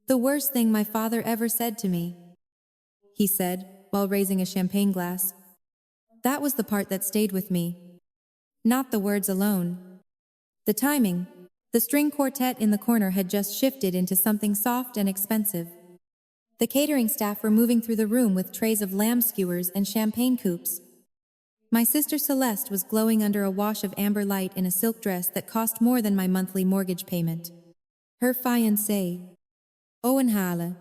The worst thing my father ever said to me, he said, while raising a champagne glass. That was the part that stayed with me. Not the words alone. The timing. The string quartet in the corner had just shifted into something soft and expensive. The catering staff were moving through the room with trays of lamb skewers and champagne coupes. My sister Celeste was glowing under a wash of amber light in a silk dress that cost more than my monthly mortgage payment. Her fiancé, Owen Hale.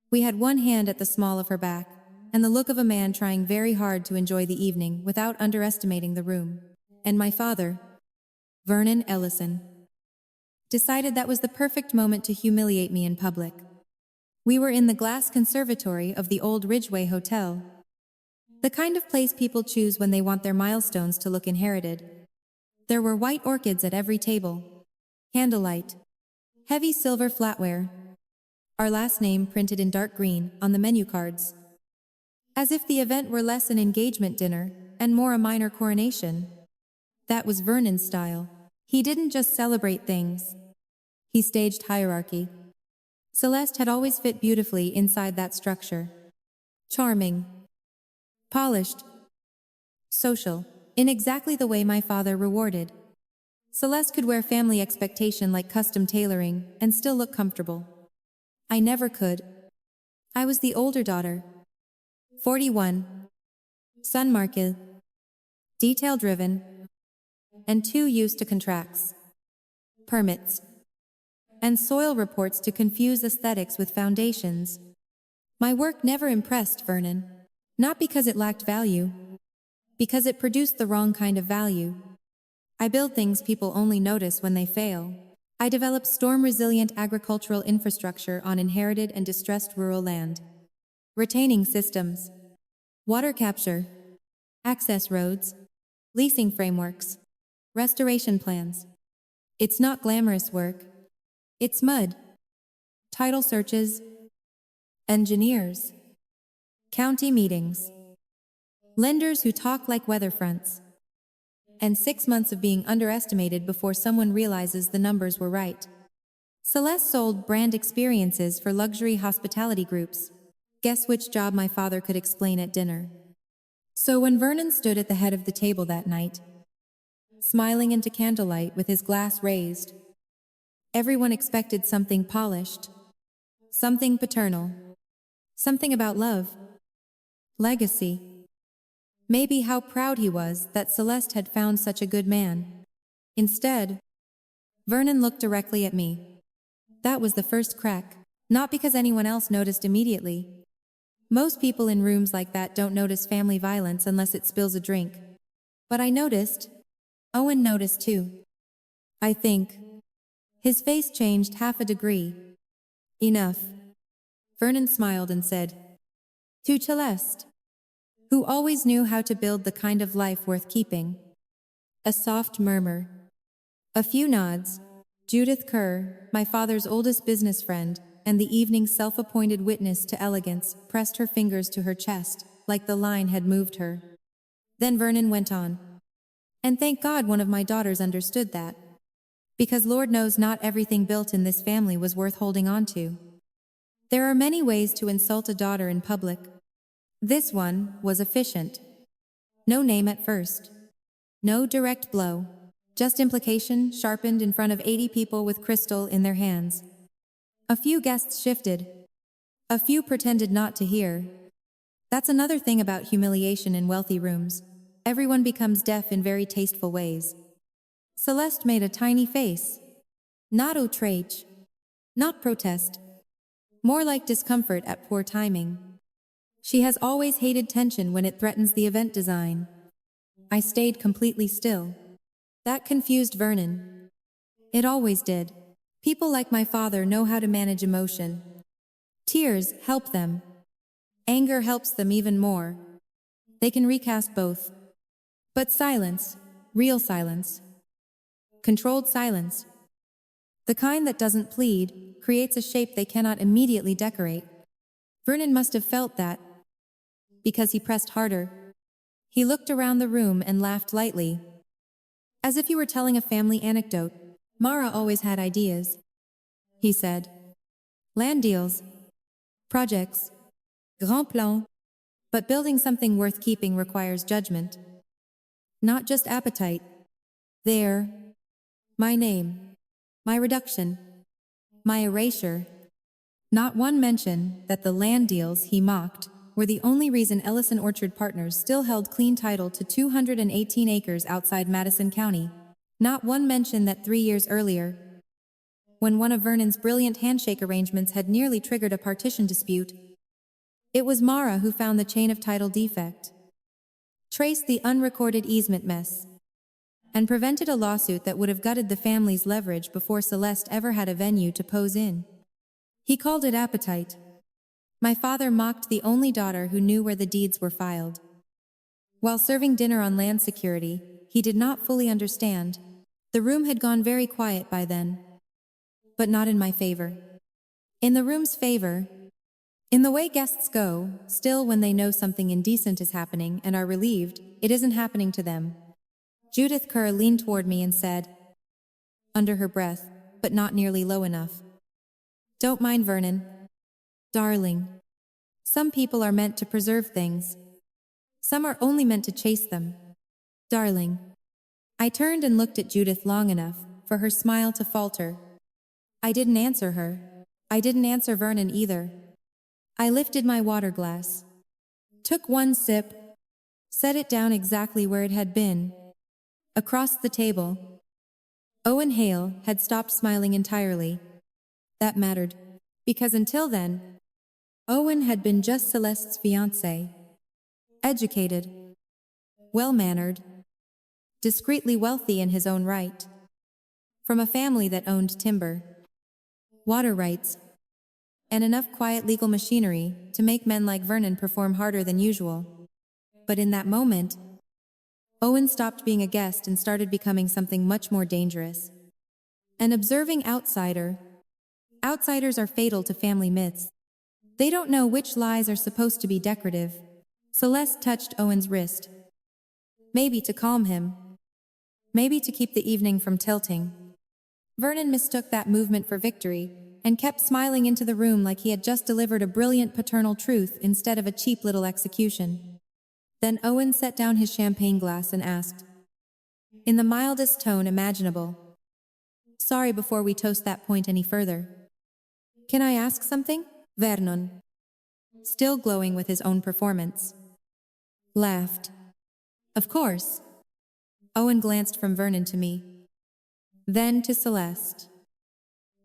We had one hand at the small of her back, and the look of a man trying very hard to enjoy the evening without underestimating the room. And my father, Vernon Ellison, decided that was the perfect moment to humiliate me in public. We were in the glass conservatory of the old Ridgeway Hotel. The kind of place people choose when they want their milestones to look inherited. There were white orchids at every table, candlelight, heavy silver flatware, our last name printed in dark green on the menu cards. As if the event were less an engagement dinner and more a minor coronation. That was Vernon's style. He didn't just celebrate things. He staged hierarchy. Celeste had always fit beautifully inside that structure. Charming. Polished. Social. In exactly the way my father rewarded. Celeste could wear family expectation like custom tailoring and still look comfortable. I never could. I was the older daughter. 41. Sun market. Detail-driven. And too used to contracts. Permits. And soil reports to confuse aesthetics with foundations. My work never impressed Vernon. Not because it lacked value. Because it produced the wrong kind of value. I build things people only notice when they fail. I develop storm-resilient agricultural infrastructure on inherited and distressed rural land. Retaining systems. Water capture. Access roads. Leasing frameworks. Restoration plans. It's not glamorous work. It's mud. Title searches. Engineers. County meetings. Lenders who talk like weather fronts. And 6 months of being underestimated before someone realizes the numbers were right. Celeste sold brand experiences for luxury hospitality groups. Guess which job my father could explain at dinner. So when Vernon stood at the head of the table that night, smiling into candlelight with his glass raised, everyone expected something polished, something paternal, something about love, legacy. Maybe how proud he was that Celeste had found such a good man. Instead, Vernon looked directly at me. That was the first crack, not because anyone else noticed immediately. Most people in rooms like that don't notice family violence unless it spills a drink. But I noticed. Owen noticed too. I think. His face changed half a degree. Enough. Vernon smiled and said, to Celeste, who always knew how to build the kind of life worth keeping. A soft murmur. A few nods. Judith Kerr, my father's oldest business friend, and the evening's self-appointed witness to elegance, pressed her fingers to her chest, like the line had moved her. Then Vernon went on. And thank God one of my daughters understood that. Because Lord knows not everything built in this family was worth holding on to. There are many ways to insult a daughter in public. This one was efficient. No name at first. No direct blow. Just implication sharpened in front of 80 people with crystal in their hands. A few guests shifted. A few pretended not to hear. That's another thing about humiliation in wealthy rooms. Everyone becomes deaf in very tasteful ways. Celeste made a tiny face. Not outrage. Not protest. More like discomfort at poor timing. She has always hated tension when it threatens the event design. I stayed completely still. That confused Vernon. It always did. People like my father know how to manage emotion. Tears help them. Anger helps them even more. They can recast both. But silence, real silence, controlled silence, the kind that doesn't plead, creates a shape they cannot immediately decorate. Vernon must have felt that, because he pressed harder. He looked around the room and laughed lightly. As if he were telling a family anecdote. Mara always had ideas, he said. Land deals, projects, grand plan. But building something worth keeping requires judgment. Not just appetite. There. My name. My reduction. My erasure. Not one mention that the land deals he mocked were the only reason Ellison Orchard Partners still held clean title to 218 acres outside Madison County. Not one mention that 3 years earlier, when one of Vernon's brilliant handshake arrangements had nearly triggered a partition dispute, it was Mara who found the chain of title defect, traced the unrecorded easement mess, and prevented a lawsuit that would have gutted the family's leverage before Celeste ever had a venue to pose in. He called it appetite. My father mocked the only daughter who knew where the deeds were filed. While serving dinner on land security, he did not fully understand. The room had gone very quiet by then. But not in my favor. In the room's favor, in the way guests go, still when they know something indecent is happening and are relieved, it isn't happening to them. Judith Kerr leaned toward me and said, under her breath, but not nearly low enough, "Don't mind Vernon. Darling. Some people are meant to preserve things. Some are only meant to chase them. Darling." I turned and looked at Judith long enough for her smile to falter. I didn't answer her. I didn't answer Vernon either. I lifted my water glass, took one sip, set it down exactly where it had been, across the table. Owen Hale had stopped smiling entirely. That mattered, because until then, Owen had been just Celeste's fiancé. Educated, well-mannered, discreetly wealthy in his own right, from a family that owned timber, water rights, and enough quiet legal machinery to make men like Vernon perform harder than usual. But in that moment, Owen stopped being a guest and started becoming something much more dangerous. An observing outsider. Outsiders are fatal to family myths. They don't know which lies are supposed to be decorative. Celeste touched Owen's wrist. Maybe to calm him. Maybe to keep the evening from tilting. Vernon mistook that movement for victory and kept smiling into the room like he had just delivered a brilliant paternal truth instead of a cheap little execution. Then Owen set down his champagne glass and asked, in the mildest tone imaginable, "Sorry before we toast that point any further. Can I ask something?" Vernon, still glowing with his own performance, laughed. "Of course." Owen glanced from Vernon to me, then to Celeste,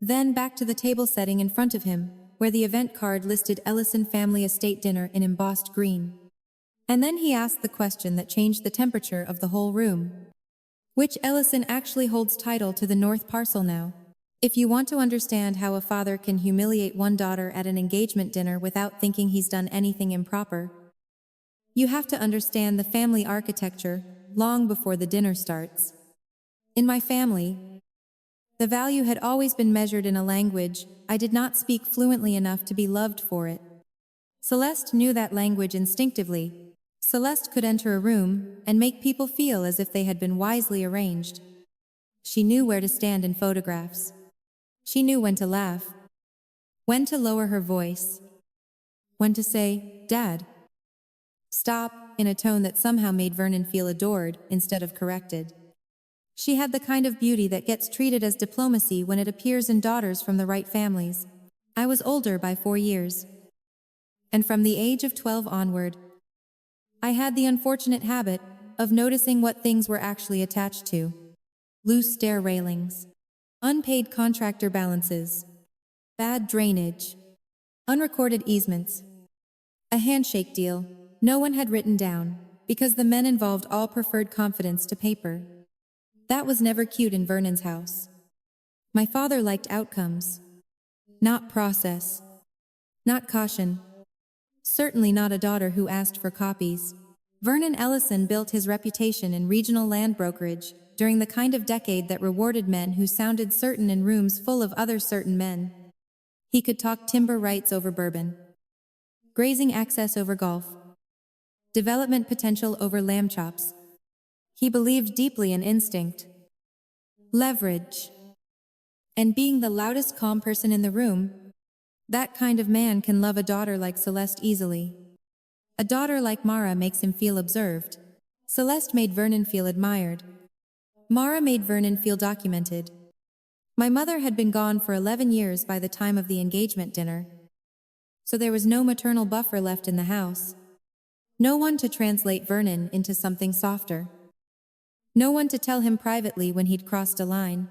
then back to the table setting in front of him, where the event card listed Ellison Family Estate Dinner in embossed green. And then he asked the question that changed the temperature of the whole room. Which Ellison actually holds title to the north parcel now? If you want to understand how a father can humiliate one daughter at an engagement dinner without thinking he's done anything improper, you have to understand the family architecture long before the dinner starts. In my family, the value had always been measured in a language I did not speak fluently enough to be loved for it. Celeste knew that language instinctively. Celeste could enter a room and make people feel as if they had been wisely arranged. She knew where to stand in photographs. She knew when to laugh, when to lower her voice, when to say, "Dad, stop," in a tone that somehow made Vernon feel adored instead of corrected. She had the kind of beauty that gets treated as diplomacy when it appears in daughters from the right families. I was older by 4 years. And from the age of 12 onward, I had the unfortunate habit of noticing what things were actually attached to. Loose stair railings, unpaid contractor balances, bad drainage, unrecorded easements, a handshake deal no one had written down because the men involved all preferred confidence to paper. That was never cute in Vernon's house. My father liked outcomes, not process, not caution. Certainly not a daughter who asked for copies. Vernon Ellison built his reputation in regional land brokerage during the kind of decade that rewarded men who sounded certain in rooms full of other certain men. He could talk timber rights over bourbon, grazing access over golf, development potential over lamb chops. He believed deeply in instinct, leverage, and being the loudest calm person in the room, That kind of man can love a daughter like Celeste easily. A daughter like Mara makes him feel observed. Celeste made Vernon feel admired. Mara made Vernon feel documented. My mother had been gone for 11 years by the time of the engagement dinner, so there was no maternal buffer left in the house. No one to translate Vernon into something softer. No one to tell him privately when he'd crossed a line.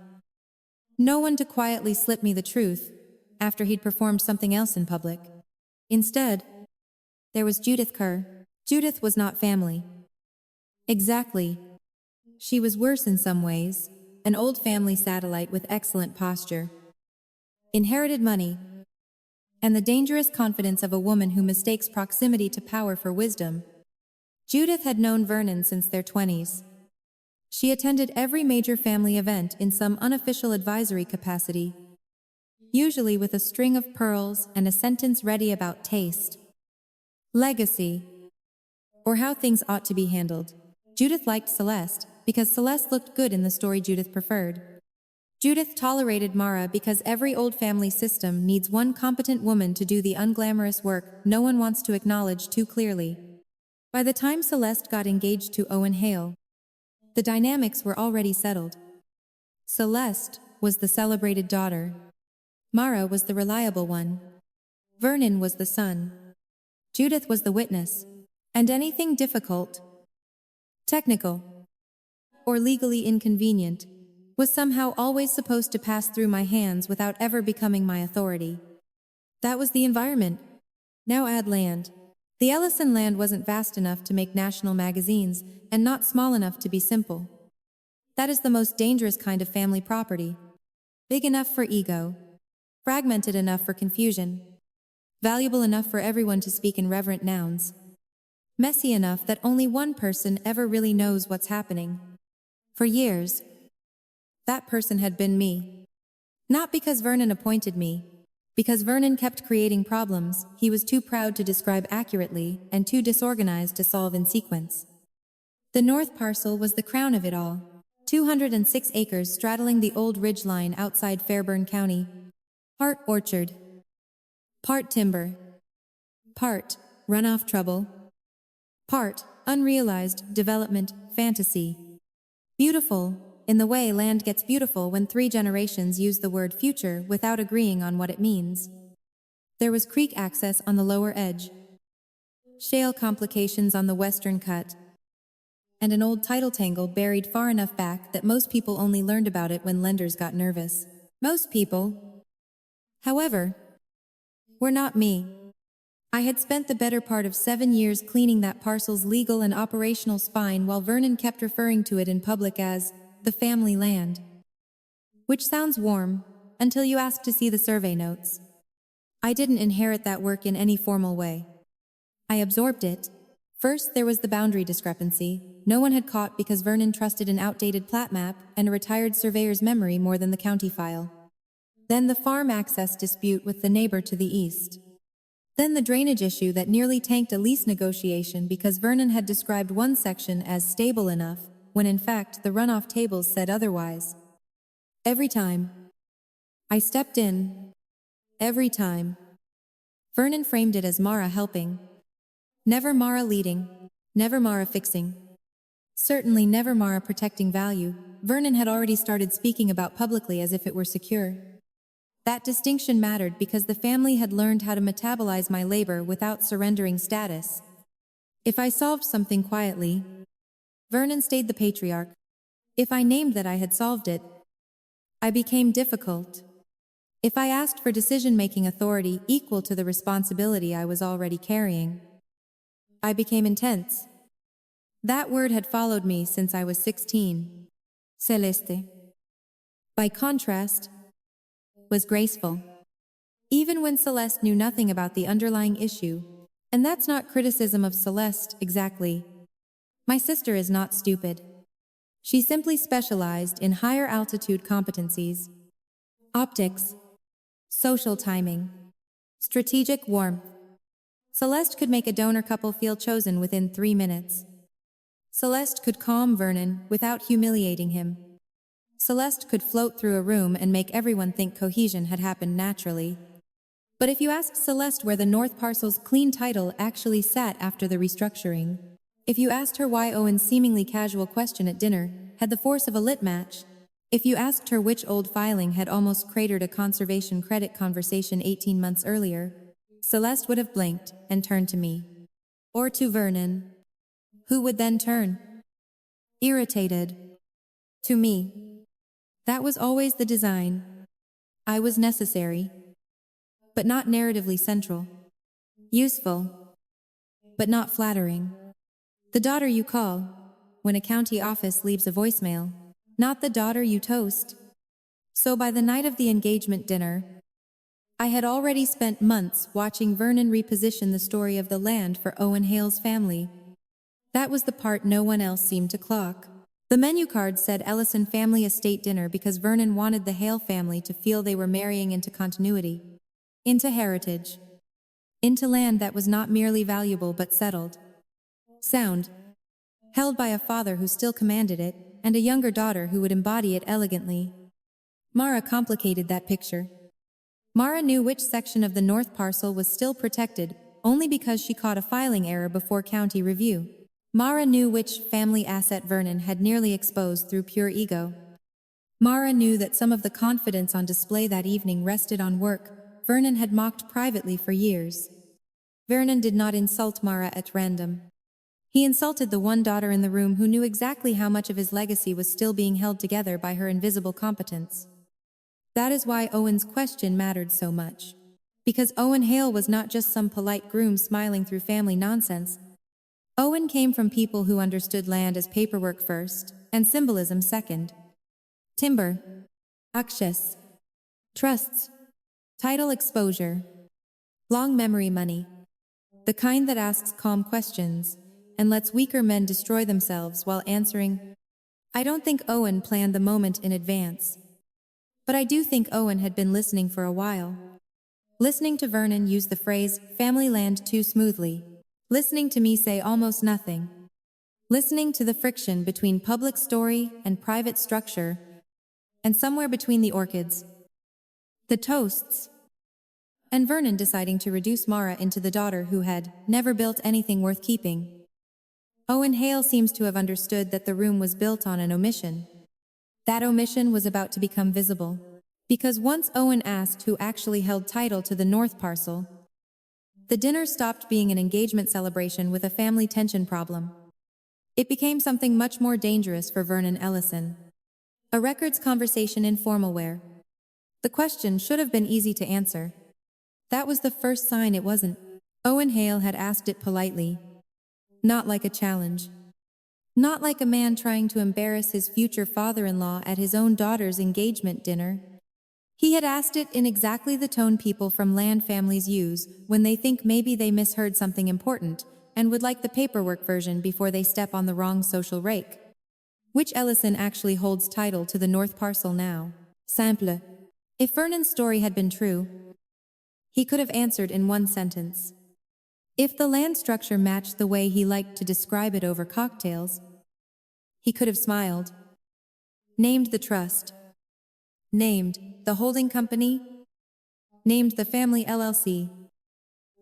No one to quietly slip me the truth after he'd performed something else in public. Instead, there was Judith Kerr. Judith was not family. Exactly. She was worse in some ways, an old family satellite with excellent posture, inherited money, and the dangerous confidence of a woman who mistakes proximity to power for wisdom. Judith had known Vernon since their 20s. She attended every major family event in some unofficial advisory capacity, usually with a string of pearls and a sentence ready about taste, legacy, or how things ought to be handled. Judith liked Celeste because Celeste looked good in the story Judith preferred. Judith tolerated Mara because every old family system needs one competent woman to do the unglamorous work no one wants to acknowledge too clearly. By the time Celeste got engaged to Owen Hale, the dynamics were already settled. Celeste was the celebrated daughter. Mara was the reliable one. Vernon was the son. Judith was the witness. And anything difficult, technical, or legally inconvenient was somehow always supposed to pass through my hands without ever becoming my authority. That was the environment. Now add land. The Ellison land wasn't vast enough to make national magazines and not small enough to be simple. That is the most dangerous kind of family property. Big enough for ego, fragmented enough for confusion, valuable enough for everyone to speak in reverent nouns, messy enough that only one person ever really knows what's happening. For years, that person had been me. Not because Vernon appointed me, because Vernon kept creating problems he was too proud to describe accurately and too disorganized to solve in sequence. The north parcel was the crown of it all, 206 acres straddling the old ridge line outside Fairburn County. Part orchard, part timber, part runoff trouble, part unrealized development fantasy. Beautiful, in the way land gets beautiful when 3 generations use the word future without agreeing on what it means. There was creek access on the lower edge, shale complications on the western cut, and an old title tangle buried far enough back that most people only learned about it when lenders got nervous. Most people, however, were not me. I had spent the better part of 7 years cleaning that parcel's legal and operational spine while Vernon kept referring to it in public as the family land. Which sounds warm, until you ask to see the survey notes. I didn't inherit that work in any formal way. I absorbed it. First, there was the boundary discrepancy. No one had caught because Vernon trusted an outdated plat map and a retired surveyor's memory more than the county file. Then the farm access dispute with the neighbor to the east. Then the drainage issue that nearly tanked a lease negotiation because Vernon had described one section as stable enough, when in fact the runoff tables said otherwise. Every time I stepped in, every time, Vernon framed it as Mara helping. Never Mara leading, never Mara fixing. Certainly never Mara protecting value. Vernon had already started speaking about publicly as if it were secure. That distinction mattered because the family had learned how to metabolize my labor without surrendering status. If I solved something quietly, Vernon stayed the patriarch. If I named that I had solved it, I became difficult. If I asked for decision-making authority equal to the responsibility I was already carrying, I became intense. That word had followed me since I was 16. Celeste, by contrast, was graceful. Even when Celeste knew nothing about the underlying issue, and that's not criticism of Celeste exactly. My sister is not stupid. She simply specialized in higher altitude competencies. Optics, social timing, strategic warmth. Celeste could make a donor couple feel chosen within 3 minutes. Celeste could calm Vernon without humiliating him. Celeste could float through a room and make everyone think cohesion had happened naturally. But if you asked Celeste where the North Parcel's clean title actually sat after the restructuring, if you asked her why Owen's seemingly casual question at dinner had the force of a lit match, if you asked her which old filing had almost cratered a conservation credit conversation 18 months earlier, Celeste would have blinked and turned to me. Or to Vernon. Who would then turn? Irritated. To me. That was always the design. I was necessary, but not narratively central. Useful, but not flattering. The daughter you call when a county office leaves a voicemail, not the daughter you toast. So by the night of the engagement dinner, I had already spent months watching Vernon reposition the story of the land for Owen Hale's family. That was the part no one else seemed to clock. The menu card said Ellison Family Estate Dinner because Vernon wanted the Hale family to feel they were marrying into continuity, into heritage, into land that was not merely valuable but settled, sound, held by a father who still commanded it, and a younger daughter who would embody it elegantly. Mara complicated that picture. Mara knew which section of the North Parcel was still protected, only because she caught a filing error before county review. Mara knew which family asset Vernon had nearly exposed through pure ego. Mara knew that some of the confidence on display that evening rested on work Vernon had mocked privately for years. Vernon did not insult Mara at random. He insulted the one daughter in the room who knew exactly how much of his legacy was still being held together by her invisible competence. That is why Owen's question mattered so much. Because Owen Hale was not just some polite groom smiling through family nonsense. Owen came from people who understood land as paperwork first, and symbolism second. Timber, akshas, trusts, title exposure, long memory money. The kind that asks calm questions, and lets weaker men destroy themselves while answering. I don't think Owen planned the moment in advance. But I do think Owen had been listening for a while. Listening to Vernon use the phrase, family land too smoothly. Listening to me say almost nothing. Listening to the friction between public story and private structure, and somewhere between the orchids, the toasts, and Vernon deciding to reduce Mara into the daughter who had never built anything worth keeping. Owen Hale seems to have understood that the room was built on an omission. That omission was about to become visible. Because once Owen asked who actually held title to the North Parcel, the dinner stopped being an engagement celebration with a family tension problem. It became something much more dangerous for Vernon Ellison. A records conversation in formalware. The question should have been easy to answer. That was the first sign it wasn't. Owen Hale had asked it politely. Not like a challenge. Not like a man trying to embarrass his future father-in-law at his own daughter's engagement dinner. He had asked it in exactly the tone people from land families use when they think maybe they misheard something important and would like the paperwork version before they step on the wrong social rake. Which Ellison actually holds title to the North Parcel now? Simple. If Vernon's story had been true, he could have answered in one sentence. If the land structure matched the way he liked to describe it over cocktails, he could have smiled. Named the trust. Named the holding company. Named the family LLC.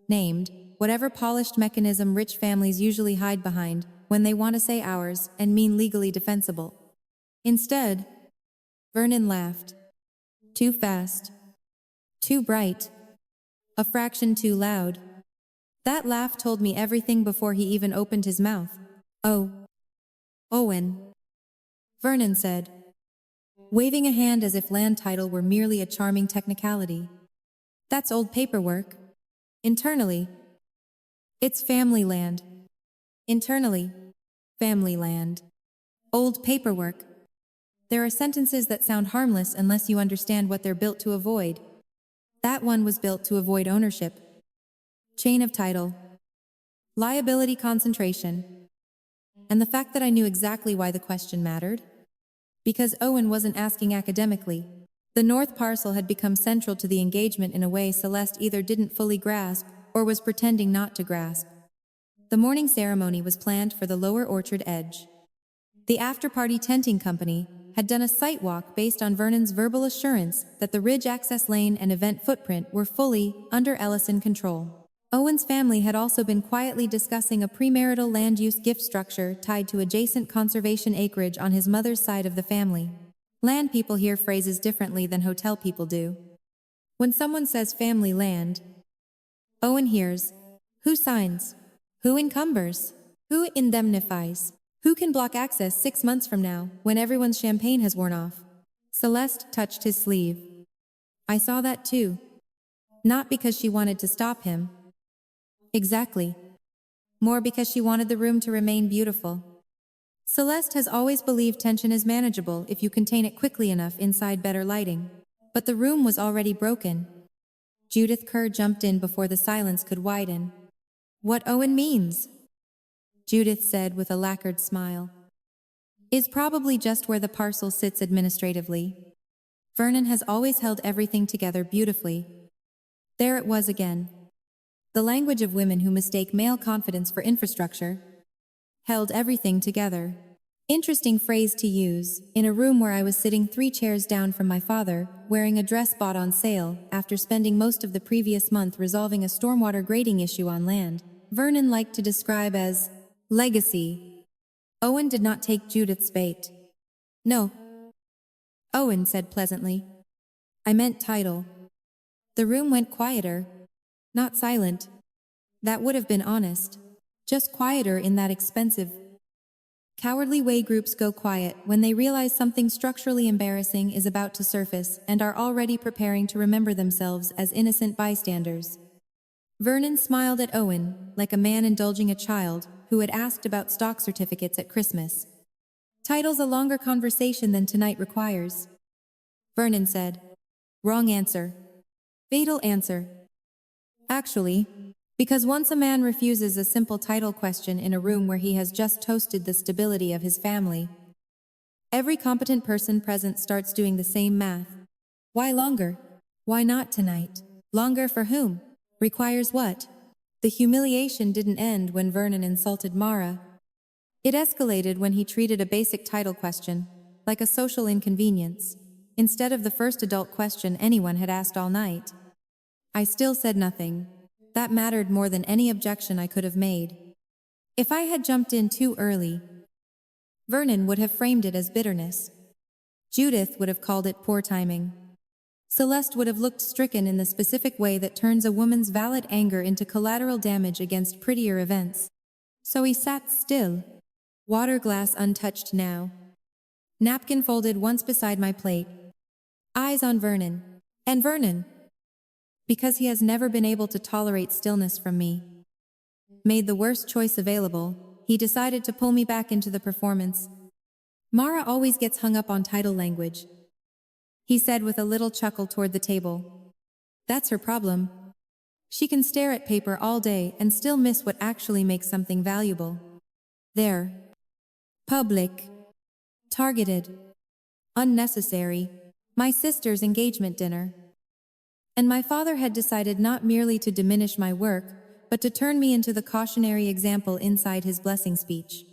Named whatever polished mechanism rich families usually hide behind when they want to say ours and mean legally defensible. Instead, Vernon laughed. Too fast. Too bright. A fraction too loud. That laugh told me everything before he even opened his mouth. Oh. Owen. Vernon said, waving a hand as if land title were merely a charming technicality. That's old paperwork. Internally, it's family land. Internally, family land. Old paperwork. There are sentences that sound harmless unless you understand what they're built to avoid. That one was built to avoid ownership. Chain of title. Liability concentration. And the fact that I knew exactly why the question mattered? Because Owen wasn't asking academically. The North Parcel had become central to the engagement in a way Celeste either didn't fully grasp or was pretending not to grasp. The morning ceremony was planned for the lower orchard edge. The after-party tenting company, had done a site walk based on Vernon's verbal assurance that the ridge access lane and event footprint were fully under Ellison control. Owen's family had also been quietly discussing a premarital land use gift structure tied to adjacent conservation acreage on his mother's side of the family. Land people hear phrases differently than hotel people do. When someone says family land, Owen hears, who signs? Who encumbers? Who indemnifies? Who can block access 6 months from now, when everyone's champagne has worn off? Celeste touched his sleeve. I saw that too. Not because she wanted to stop him. Exactly. More because she wanted the room to remain beautiful. Celeste has always believed tension is manageable if you contain it quickly enough inside better lighting. But the room was already broken. Judith Kerr jumped in before the silence could widen. What Owen means, Judith said with a lacquered smile, is probably just where the parcel sits administratively. Vernon has always held everything together beautifully. There it was again. The language of women who mistake male confidence for infrastructure. Held everything together. Interesting phrase to use, in a room where I was sitting 3 chairs down from my father, wearing a dress bought on sale, after spending most of the previous month resolving a stormwater grading issue on land Vernon liked to describe as legacy. Owen did not take Judith's bait. No. Owen said pleasantly. I meant title. The room went quieter. Not silent. That would have been honest. Just quieter in that expensive, cowardly way groups go quiet when they realize something structurally embarrassing is about to surface and are already preparing to remember themselves as innocent bystanders. Vernon smiled at Owen, like a man indulging a child who had asked about stock certificates at Christmas. Title's a longer conversation than tonight requires. Vernon said. Wrong answer. Fatal answer. Actually, because once a man refuses a simple title question in a room where he has just toasted the stability of his family, every competent person present starts doing the same math. Why longer? Why not tonight? Longer for whom? Requires what? The humiliation didn't end when Vernon insulted Mara. It escalated when he treated a basic title question like a social inconvenience, instead of the first adult question anyone had asked all night. I still said nothing. That mattered more than any objection I could have made. If I had jumped in too early, Vernon would have framed it as bitterness. Judith would have called it poor timing. Celeste would have looked stricken in the specific way that turns a woman's valid anger into collateral damage against prettier events. So he sat still, water glass untouched now, napkin folded once beside my plate, eyes on Vernon. And Vernon, because he has never been able to tolerate stillness from me, made the worst choice available. He decided to pull me back into the performance. Mara always gets hung up on title language, he said with a little chuckle toward the table. That's her problem. She can stare at paper all day and still miss what actually makes something valuable. There. Public. Targeted. Unnecessary. My sister's engagement dinner. And my father had decided not merely to diminish my work, but to turn me into the cautionary example inside his blessing speech.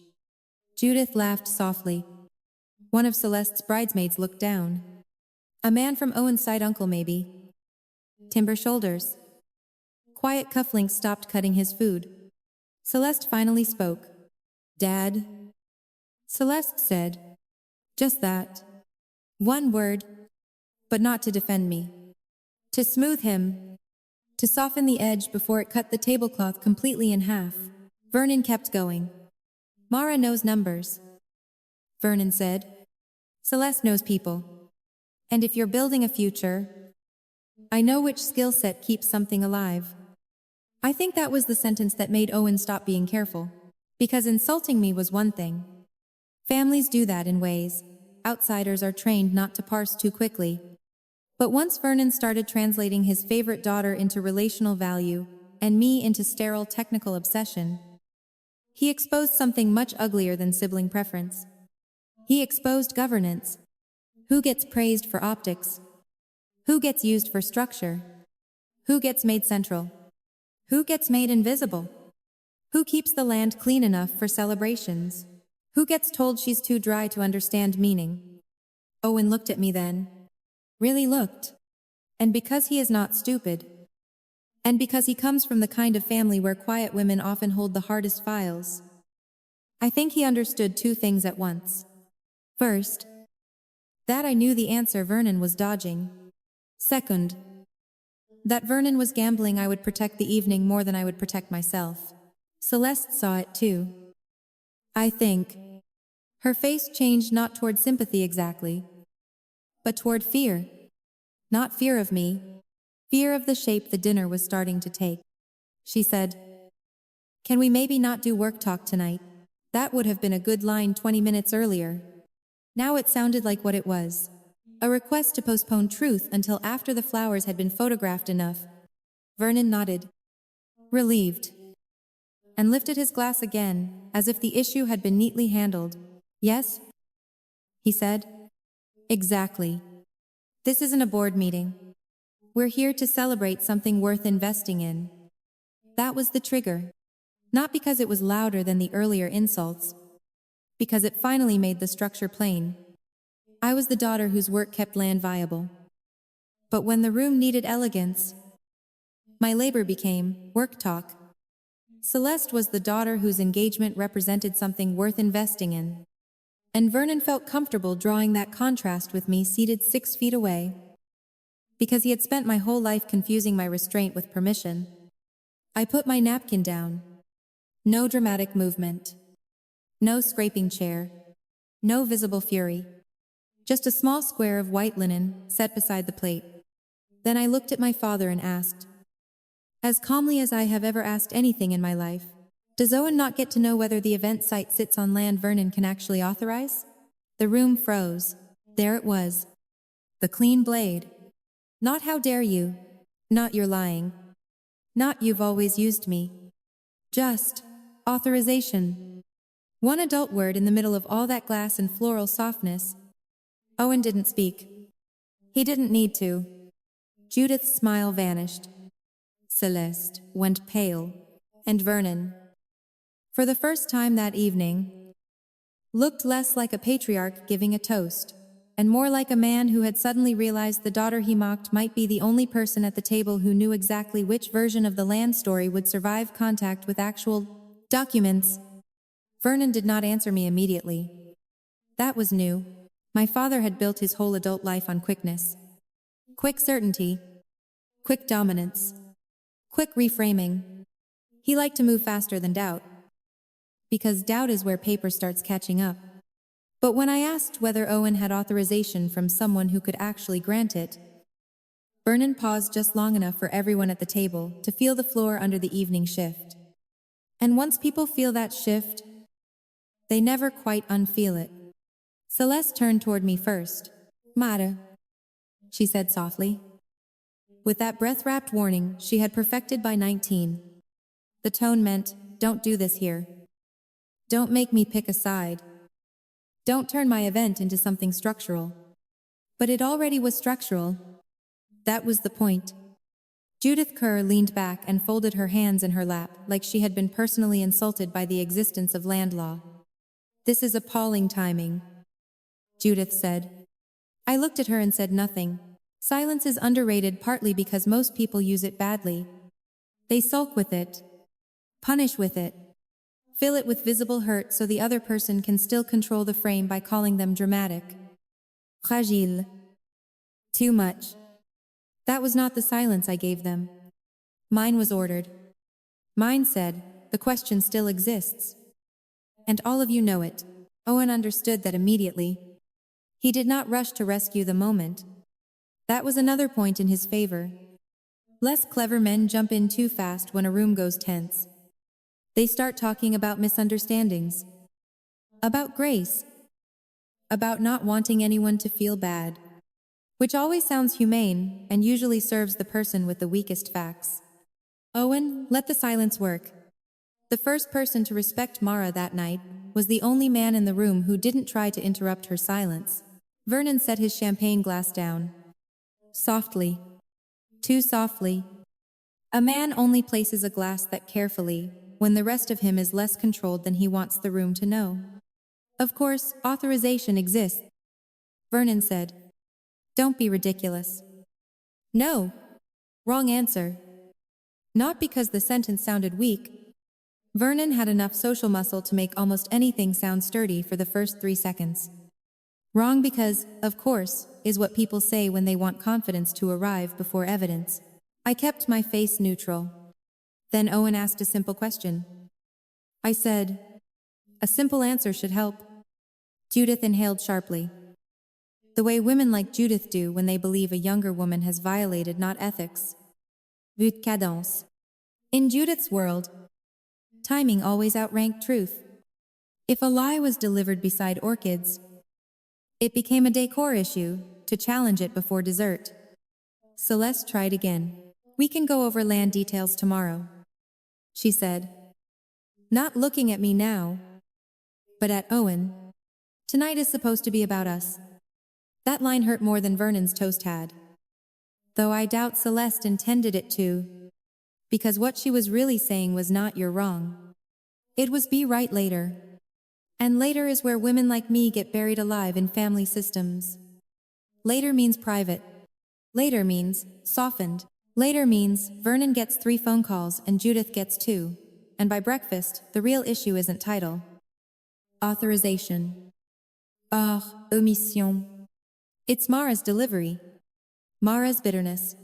Judith laughed softly. One of Celeste's bridesmaids looked down. A man from Owen's side uncle, maybe. Timber shoulders. Quiet cufflinks stopped cutting his food. Celeste finally spoke. Dad? Celeste said. Just that. One word, but not to defend me. To smooth him, to soften the edge before it cut the tablecloth completely in half. Vernon kept going. Mara knows numbers, Vernon said. Celeste knows people. And if you're building a future, I know which skill set keeps something alive. I think that was the sentence that made Owen stop being careful. Because insulting me was one thing. Families do that in ways outsiders are trained not to parse too quickly. But once Vernon started translating his favorite daughter into relational value and me into sterile technical obsession, he exposed something much uglier than sibling preference. He exposed governance. Who gets praised for optics? Who gets used for structure? Who gets made central? Who gets made invisible? Who keeps the land clean enough for celebrations? Who gets told she's too dry to understand meaning? Owen looked at me then. Really looked. And because he is not stupid. And because he comes from the kind of family where quiet women often hold the hardest files. I think he understood two things at once. First, that I knew the answer Vernon was dodging. Second, that Vernon was gambling I would protect the evening more than I would protect myself. Celeste saw it too. I think. Her face changed not toward sympathy exactly, but toward fear. Not fear of me, fear of the shape the dinner was starting to take. She said, "Can we maybe not do work talk tonight?" That would have been a good line 20 minutes earlier. Now it sounded like what it was. A request to postpone truth until after the flowers had been photographed enough. Vernon nodded, relieved, and lifted his glass again, as if the issue had been neatly handled. "Yes?" he said. "Exactly. This isn't a board meeting. We're here to celebrate something worth investing in." That was the trigger. Not because it was louder than the earlier insults, because it finally made the structure plain. I was the daughter whose work kept land viable. But when the room needed elegance, my labor became work talk. Celeste was the daughter whose engagement represented something worth investing in. And Vernon felt comfortable drawing that contrast with me seated 6 feet away. Because he had spent my whole life confusing my restraint with permission. I put my napkin down. No dramatic movement. No scraping chair. No visible fury. Just a small square of white linen set beside the plate. Then I looked at my father and asked, as calmly as I have ever asked anything in my life, "Does Owen not get to know whether the event site sits on land Vernon can actually authorize?" The room froze. There it was. The clean blade. Not "how dare you." Not "you're lying." Not "you've always used me." Just authorization. One adult word in the middle of all that glass and floral softness. Owen didn't speak. He didn't need to. Judith's smile vanished. Celeste went pale, and Vernon, for the first time that evening, looked less like a patriarch giving a toast, and more like a man who had suddenly realized the daughter he mocked might be the only person at the table who knew exactly which version of the land story would survive contact with actual documents. Vernon did not answer me immediately. That was new. My father had built his whole adult life on quickness. Quick certainty. Quick dominance. Quick reframing. He liked to move faster than doubt. Because doubt is where paper starts catching up. But when I asked whether Owen had authorization from someone who could actually grant it, Vernon paused just long enough for everyone at the table to feel the floor under the evening shift. And once people feel that shift, they never quite unfeel it. Celeste turned toward me first. "Mara," she said softly. With that breath-wrapped warning she had perfected by 19. The tone meant, "Don't do this here. Don't make me pick a side. Don't turn my event into something structural." But it already was structural. That was the point. Judith Kerr leaned back and folded her hands in her lap like she had been personally insulted by the existence of land law. "This is appalling timing," Judith said. I looked at her and said nothing. Silence is underrated partly because most people use it badly. They sulk with it, punish with it, fill it with visible hurt so the other person can still control the frame by calling them dramatic. Fragile. Too much. That was not the silence I gave them. Mine was ordered. Mine said, "The question still exists. And all of you know it." Owen understood that immediately. He did not rush to rescue the moment. That was another point in his favor. Less clever men jump in too fast when a room goes tense. They start talking about misunderstandings, about grace, about not wanting anyone to feel bad, which always sounds humane and usually serves the person with the weakest facts. Owen let the silence work. The first person to respect Mara that night was the only man in the room who didn't try to interrupt her silence. Vernon set his champagne glass down. Softly. Too softly. A man only places a glass that carefully when the rest of him is less controlled than he wants the room to know. Of course, authorization exists. Vernon said. Don't be ridiculous. No. Wrong answer. Not because the sentence sounded weak. Vernon had enough social muscle to make almost anything sound sturdy for the first 3 seconds. Wrong because, of course, is what people say when they want confidence to arrive before evidence. I kept my face neutral. Then Owen asked a simple question. I said, a simple answer should help. Judith inhaled sharply. The way women like Judith do when they believe a younger woman has violated not ethics, but cadence. In Judith's world, timing always outranked truth. If a lie was delivered beside orchids, it became a decor issue to challenge it before dessert. Celeste tried again. We can go over land details tomorrow, she said. Not looking at me now, but at Owen. Tonight is supposed to be about us. That line hurt more than Vernon's toast had. Though I doubt Celeste intended it to, because what she was really saying was not you're wrong. It was be right later. And later is where women like me get buried alive in family systems. Later means private. Later means softened. Later means Vernon gets 3 phone calls and Judith gets 2. And by breakfast, the real issue isn't title. Authorization. Omission. It's Mara's delivery. Mara's bitterness.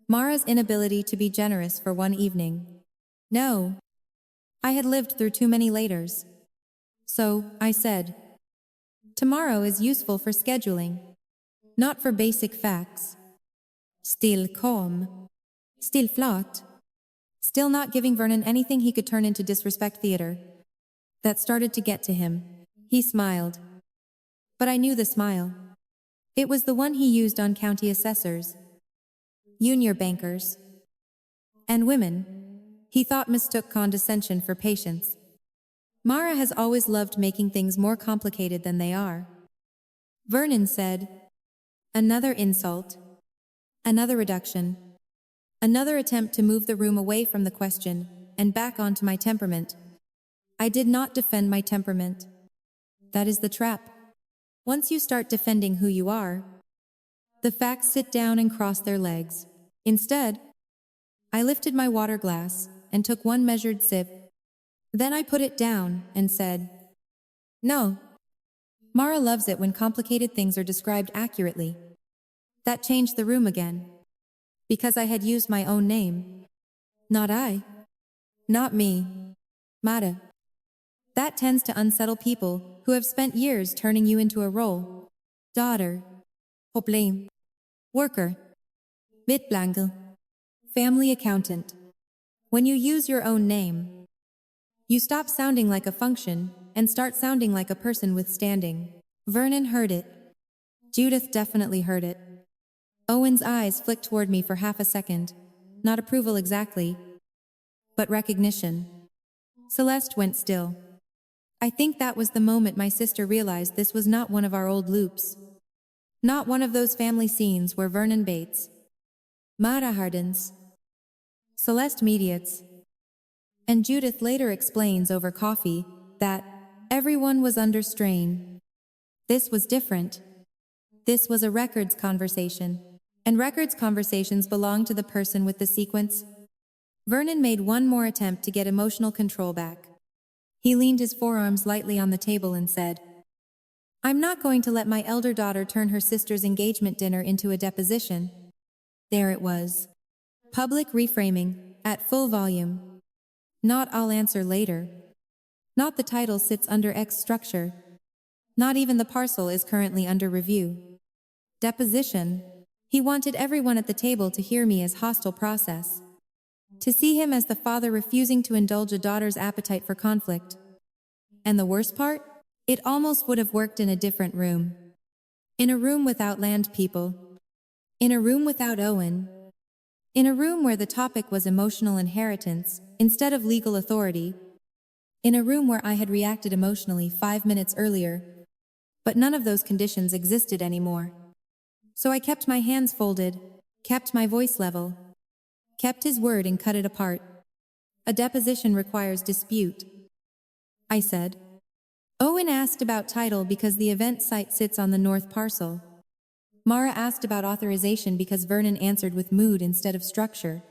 Mara's inability to be generous for one evening. No. I had lived through too many laters. So, I said, tomorrow is useful for scheduling, not for basic facts. Still calm. Still flat. Still not giving Vernon anything he could turn into disrespect theater. That started to get to him. He smiled. But I knew the smile. It was the one he used on county assessors, junior bankers, and women. He thought mistook condescension for patience. Mara has always loved making things more complicated than they are. Vernon said, another insult, another reduction, another attempt to move the room away from the question and back onto my temperament. I did not defend my temperament. That is the trap. Once you start defending who you are, the facts sit down and cross their legs. Instead, I lifted my water glass and took one measured sip. Then I put it down and said, no. Mara loves it when complicated things are described accurately. That changed the room again. Because I had used my own name. Not I. Not me. Mara. That tends to unsettle people who have spent years turning you into a role. Daughter. Problem. Worker. Mitblanke. Family accountant. When you use your own name, you stop sounding like a function and start sounding like a person with standing. Vernon heard it. Judith definitely heard it. Owen's eyes flicked toward me for half a second. Not approval exactly, but recognition. Celeste went still. I think that was the moment my sister realized this was not one of our old loops. Not one of those family scenes where Vernon baits. Mara hardens. Celeste mediates. And Judith later explains over coffee that everyone was under strain. This was different. This was a records conversation. And records conversations belong to the person with the sequence. Vernon made one more attempt to get emotional control back. He leaned his forearms lightly on the table and said, I'm not going to let my elder daughter turn her sister's engagement dinner into a deposition. There it was. Public reframing, at full volume. Not I'll answer later. Not the title sits under X structure. Not even the parcel is currently under review. Deposition. He wanted everyone at the table to hear me as hostile process. To see him as the father refusing to indulge a daughter's appetite for conflict. And the worst part? It almost would have worked in a different room. In a room without land people. In a room without Owen. In a room where the topic was emotional inheritance instead of legal authority. In a room where I had reacted emotionally 5 minutes earlier. But none of those conditions existed anymore. So I kept my hands folded, kept my voice level, kept his word and cut it apart. A deposition requires dispute, I said. Owen asked about title because the event site sits on the north parcel. Mara asked about authorization because Vernon answered with mood instead of structure.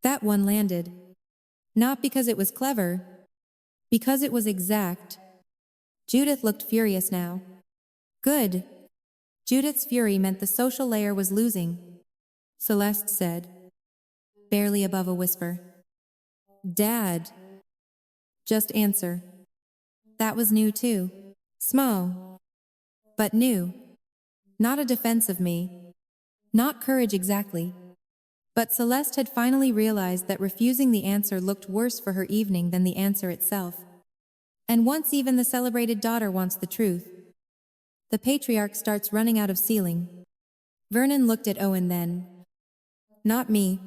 That one landed. Not because it was clever, because it was exact. Judith looked furious now. Good. Judith's fury meant the social layer was losing. Celeste said, barely above a whisper. Dad. Just answer. That was new too. Small. But new. Not a defense of me. Not courage exactly. But Celeste had finally realized that refusing the answer looked worse for her evening than the answer itself. And once even the celebrated daughter wants the truth, the patriarch starts running out of ceiling. Vernon looked at Owen then. Not me.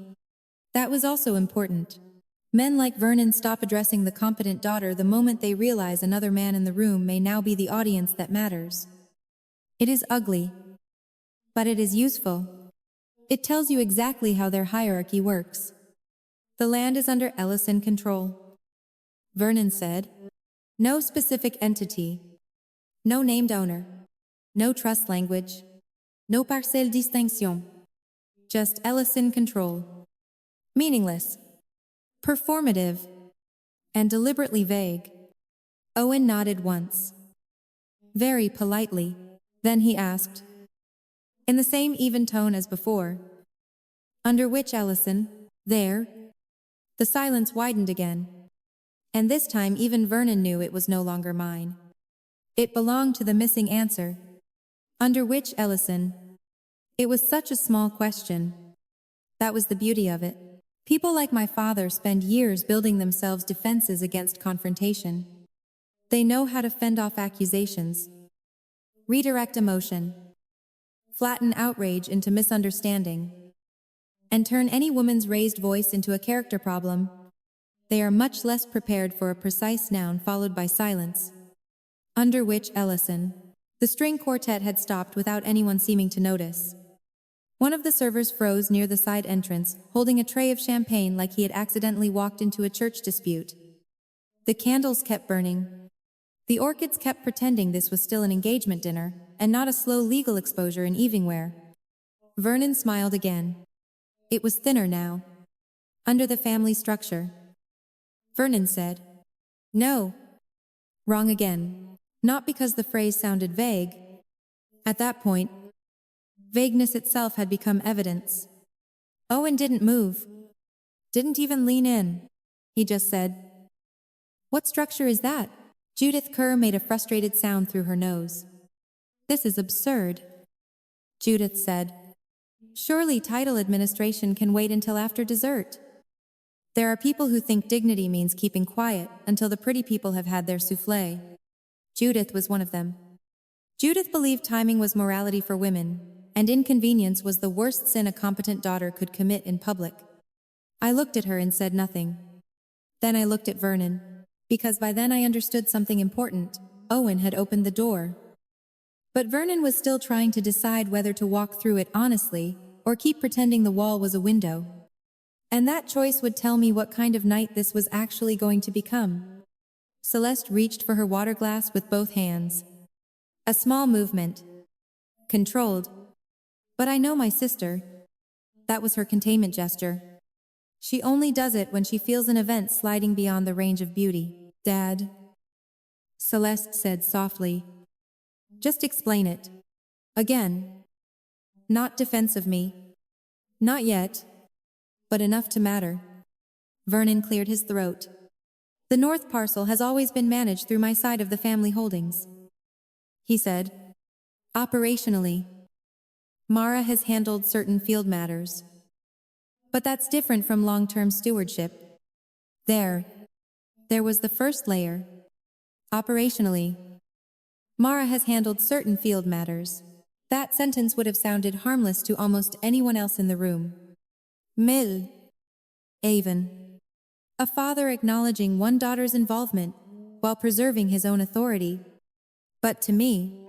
That was also important. Men like Vernon stop addressing the competent daughter the moment they realize another man in the room may now be the audience that matters. It is ugly, but it is useful. It tells you exactly how their hierarchy works. The land is under Ellison control. Vernon said. No specific entity. No named owner. No trust language. No parcelle distinction. Just Ellison control. Meaningless. Performative. And deliberately vague. Owen nodded once. Very politely. Then he asked, in the same even tone as before, under which Ellison? There? The silence widened again. And this time even Vernon knew it was no longer mine. It belonged to the missing answer. Under which Ellison? It was such a small question. That was the beauty of it. People like my father spend years building themselves defenses against confrontation. They know how to fend off accusations, redirect emotion, flatten outrage into misunderstanding, and turn any woman's raised voice into a character problem. They are much less prepared for a precise noun followed by silence. Under which Ellison? The string quartet had stopped without anyone seeming to notice. One of the servers froze near the side entrance, holding a tray of champagne like he had accidentally walked into a church dispute. The candles kept burning. The orchids kept pretending this was still an engagement dinner, and not a slow legal exposure in evening wear. Vernon smiled again. It was thinner now. Under the family structure. Vernon said, no. Wrong again. Not because the phrase sounded vague. At that point, vagueness itself had become evidence. Owen didn't move. Didn't even lean in. He just said, what structure is that? Judith Kerr made a frustrated sound through her nose. This is absurd. Judith said, surely title administration can wait until after dessert. There are people who think dignity means keeping quiet until the pretty people have had their soufflé. Judith was one of them. Judith believed timing was morality for women, and inconvenience was the worst sin a competent daughter could commit in public. I looked at her and said nothing. Then I looked at Vernon, because by then I understood something important. Owen had opened the door. But Vernon was still trying to decide whether to walk through it honestly or keep pretending the wall was a window. And that choice would tell me what kind of night this was actually going to become. Celeste reached for her water glass with both hands. A small movement. Controlled. But I know my sister. That was her containment gesture. She only does it when she feels an event sliding beyond the range of beauty. Dad. Celeste said softly. Just explain it. Again. Not defense of me. Not yet. But enough to matter. Vernon cleared his throat. The north parcel has always been managed through my side of the family holdings. He said. Operationally. Mara has handled certain field matters. But that's different from long-term stewardship. There was the first layer. Operationally. Mara has handled certain field matters. That sentence would have sounded harmless to almost anyone else in the room. Mille. Avon. A father acknowledging one daughter's involvement while preserving his own authority. But to me,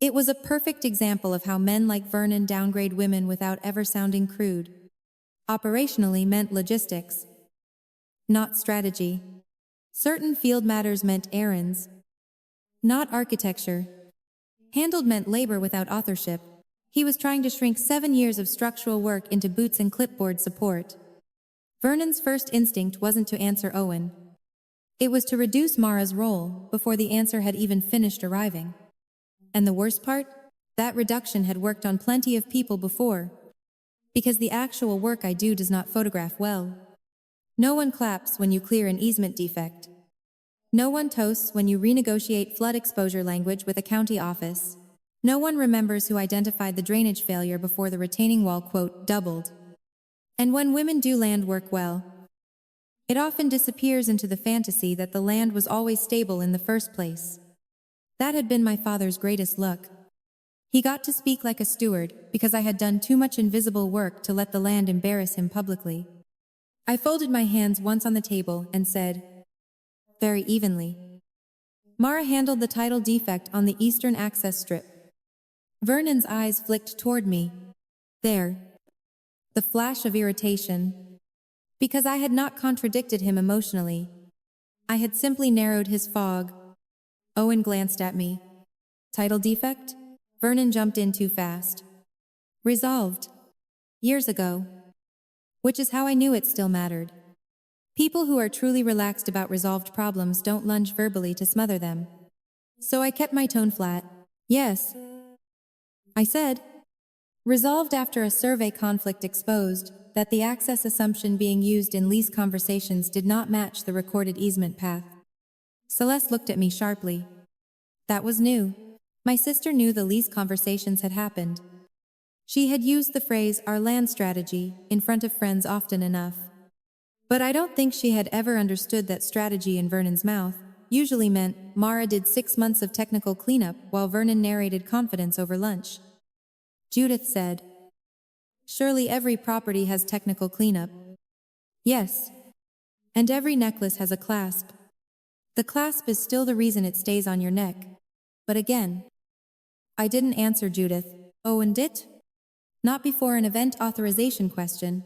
it was a perfect example of how men like Vernon downgrade women without ever sounding crude. Operationally meant logistics, not strategy. Certain field matters meant errands, not architecture. Handled meant labor without authorship. He was trying to shrink 7 years of structural work into boots and clipboard support. Vernon's first instinct wasn't to answer Owen. It was to reduce Mara's role before the answer had even finished arriving. And the worst part? That reduction had worked on plenty of people before. Because the actual work I do does not photograph well. No one claps when you clear an easement defect. No one toasts when you renegotiate flood exposure language with a county office. No one remembers who identified the drainage failure before the retaining wall, quote, doubled. And when women do land work well, it often disappears into the fantasy that the land was always stable in the first place. That had been my father's greatest luck. He got to speak like a steward because I had done too much invisible work to let the land embarrass him publicly. I folded my hands once on the table and said, very evenly. Mara handled the title defect on the eastern access strip. Vernon's eyes flicked toward me. There. The flash of irritation. Because I had not contradicted him emotionally. I had simply narrowed his fog. Owen glanced at me. Title defect? Vernon jumped in too fast. Resolved. Years ago. Which is how I knew it still mattered. People who are truly relaxed about resolved problems don't lunge verbally to smother them. So I kept my tone flat. Yes. I said. Resolved after a survey conflict exposed that the access assumption being used in lease conversations did not match the recorded easement path. Celeste looked at me sharply. That was new. My sister knew the lease conversations had happened. She had used the phrase "our land strategy" in front of friends often enough. But I don't think she had ever understood that strategy in Vernon's mouth usually meant Mara did 6 months of technical cleanup while Vernon narrated confidence over lunch. Judith said, surely every property has technical cleanup. Yes. And every necklace has a clasp. The clasp is still the reason it stays on your neck. But again, I didn't answer Judith. Owen did? Not before an event authorization question.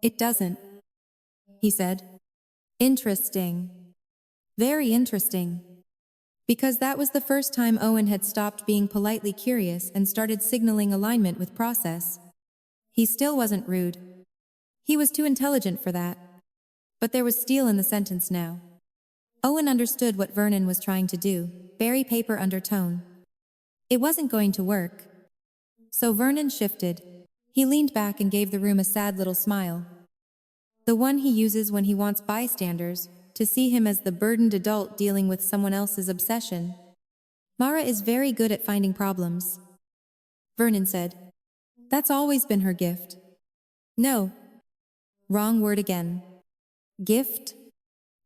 It doesn't, he said. Interesting. Very interesting. Because that was the first time Owen had stopped being politely curious and started signaling alignment with process. He still wasn't rude. He was too intelligent for that. But there was steel in the sentence now. Owen understood what Vernon was trying to do, bury paper undertone. It wasn't going to work. So Vernon shifted. He leaned back and gave the room a sad little smile. The one he uses when he wants bystanders to see him as the burdened adult dealing with someone else's obsession. Mara is very good at finding problems. Vernon said. That's always been her gift. No. Wrong word again. Gift?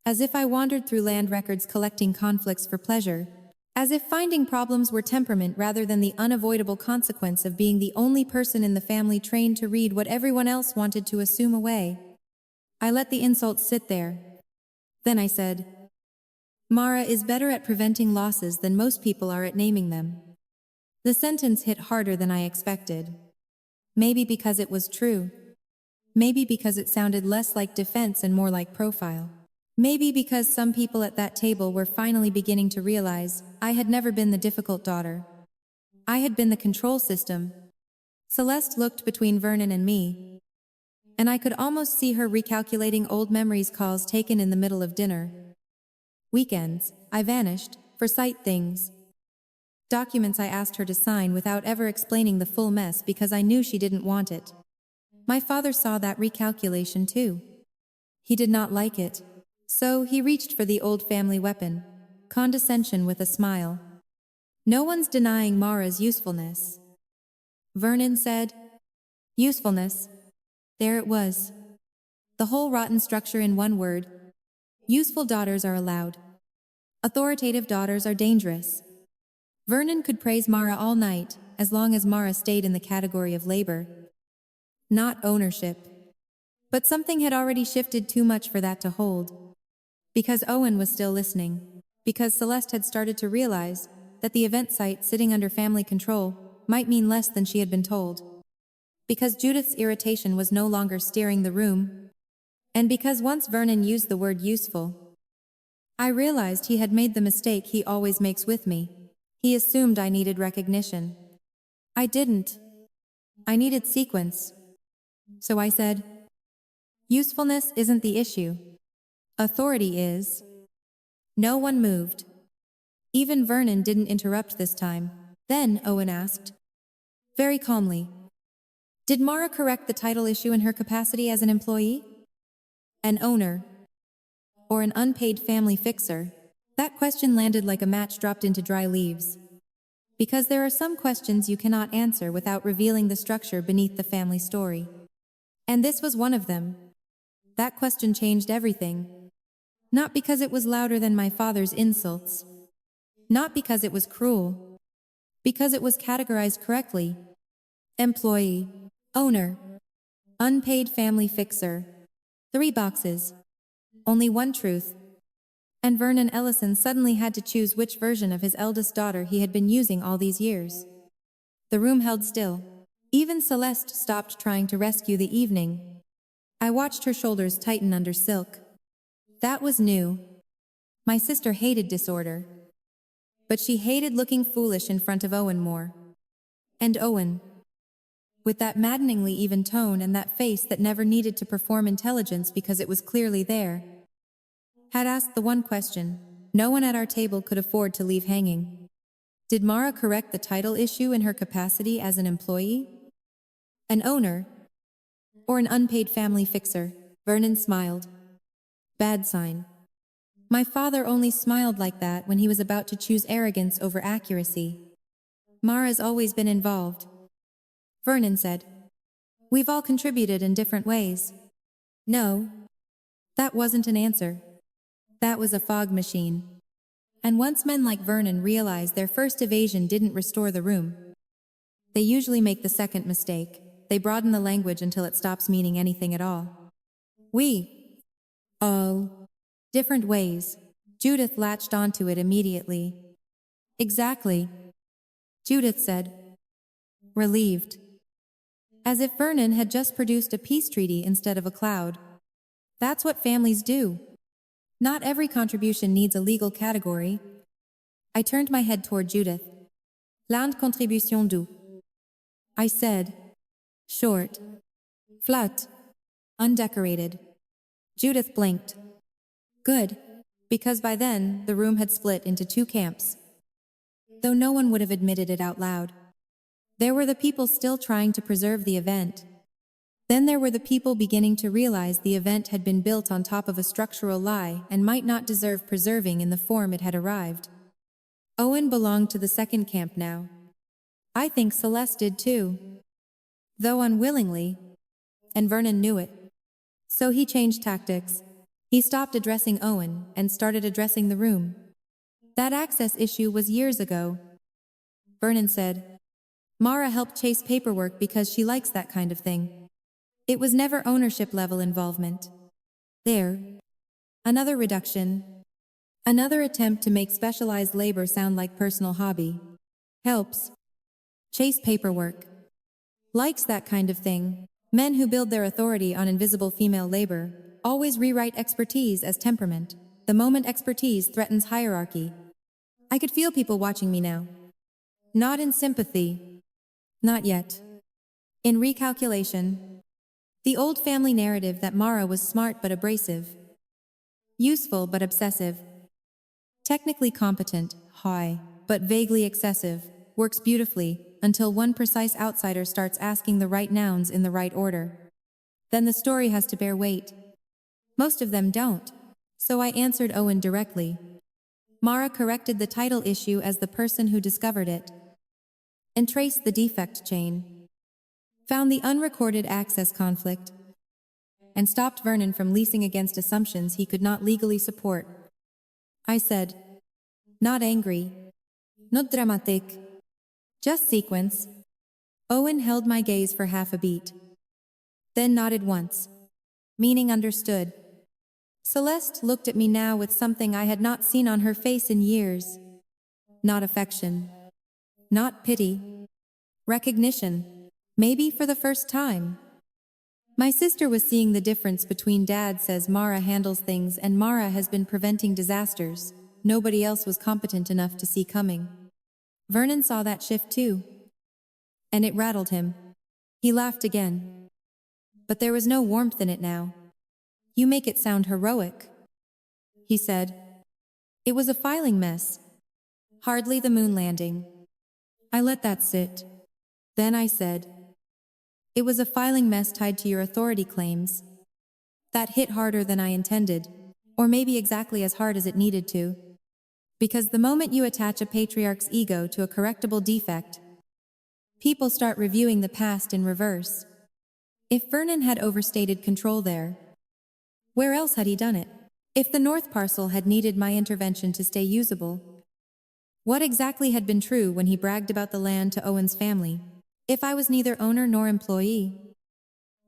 As if I wandered through land records collecting conflicts for pleasure. As if finding problems were temperament rather than the unavoidable consequence of being the only person in the family trained to read what everyone else wanted to assume away. I let the insult sit there. Then I said, Mara is better at preventing losses than most people are at naming them. The sentence hit harder than I expected. Maybe because it was true. Maybe because it sounded less like defense and more like profile. Maybe because some people at that table were finally beginning to realize I had never been the difficult daughter. I had been the control system. Celeste looked between Vernon and me, and I could almost see her recalculating old memories calls taken in the middle of dinner. Weekends, I vanished, for sight things. Documents I asked her to sign without ever explaining the full mess because I knew she didn't want it. My father saw that recalculation too. He did not like it. So he reached for the old family weapon, condescension with a smile. No one's denying Mara's usefulness. Vernon said. Usefulness. There it was. The whole rotten structure in one word. Useful daughters are allowed. Authoritative daughters are dangerous. Vernon could praise Mara all night, as long as Mara stayed in the category of labor. Not ownership. But something had already shifted too much for that to hold. Because Owen was still listening. Because Celeste had started to realize that the event site sitting under family control might mean less than she had been told. Because Judith's irritation was no longer steering the room. And because once Vernon used the word useful, I realized he had made the mistake he always makes with me. He assumed I needed recognition. I didn't. I needed sequence. So I said, usefulness isn't the issue. Authority is. No one moved. Even Vernon didn't interrupt this time. Then Owen asked, very calmly, did Mara correct the title issue in her capacity as an employee? An owner? Or an unpaid family fixer? That question landed like a match dropped into dry leaves. Because there are some questions you cannot answer without revealing the structure beneath the family story. And this was one of them. That question changed everything. Not because it was louder than my father's insults. Not because it was cruel. Because it was categorized correctly. Employee. Owner. Unpaid family fixer. 3 boxes. Only one truth. And Vernon Ellison suddenly had to choose which version of his eldest daughter he had been using all these years. The room held still. Even Celeste stopped trying to rescue the evening. I watched her shoulders tighten under silk. That was new. My sister hated disorder. But she hated looking foolish in front of Owen more. And Owen, with that maddeningly even tone and that face that never needed to perform intelligence because it was clearly there, had asked the one question no one at our table could afford to leave hanging. Did Mara correct the title issue in her capacity as an employee? An owner? Or an unpaid family fixer? Vernon smiled. Bad sign. My father only smiled like that when he was about to choose arrogance over accuracy. Mara's always been involved. Vernon said. We've all contributed in different ways. No. That wasn't an answer. That was a fog machine. And once men like Vernon realize their first evasion didn't restore the room, they usually make the second mistake. They broaden the language until it stops meaning anything at all. We. All. Different ways. Judith latched onto it immediately. Exactly. Judith said. Relieved. As if Vernon had just produced a peace treaty instead of a cloud. That's what families do. Not every contribution needs a legal category. I turned my head toward Judith. L'une contribution d'où? I said. Short. Flat. Undecorated. Judith blinked. Good, because by then the room had split into 2 camps. Though no one would have admitted it out loud. There were the people still trying to preserve the event. Then there were the people beginning to realize the event had been built on top of a structural lie and might not deserve preserving in the form it had arrived. Owen belonged to the second camp now. I think Celeste did too. Though unwillingly, and Vernon knew it. So he changed tactics. He stopped addressing Owen and started addressing the room. That access issue was years ago. Vernon said. Mara helped chase paperwork because she likes that kind of thing. It was never ownership level involvement. There. Another reduction. Another attempt to make specialized labor sound like personal hobby. Helps. Chase paperwork. Likes that kind of thing. Men who build their authority on invisible female labor always rewrite expertise as temperament, the moment expertise threatens hierarchy. I could feel people watching me now. Not in sympathy. Not yet. In recalculation. The old family narrative that Mara was smart but abrasive. Useful but obsessive. Technically competent, high, but vaguely excessive, works beautifully until one precise outsider starts asking the right nouns in the right order. Then the story has to bear weight. Most of them don't. So I answered Owen directly. Mara corrected the title issue as the person who discovered it. And traced the defect chain. Found the unrecorded access conflict. And stopped Vernon from leasing against assumptions he could not legally support. I said. Not angry. Not dramatic. Just sequence. Owen held my gaze for half a beat. Then nodded once. Meaning understood. Celeste looked at me now with something I had not seen on her face in years. Not affection. Not pity. Recognition. Maybe for the first time. My sister was seeing the difference between Dad says Mara handles things and Mara has been preventing disasters. Nobody else was competent enough to see coming. Vernon saw that shift too. And it rattled him. He laughed again. But there was no warmth in it now. You make it sound heroic, he said. It was a filing mess. Hardly the moon landing. I let that sit. Then I said, it was a filing mess tied to your authority claims. That hit harder than I intended, or maybe exactly as hard as it needed to. Because the moment you attach a patriarch's ego to a correctable defect, people start reviewing the past in reverse. If Vernon had overstated control there, where else had he done it? If the North Parcel had needed my intervention to stay usable, what exactly had been true when he bragged about the land to Owen's family? If I was neither owner nor employee,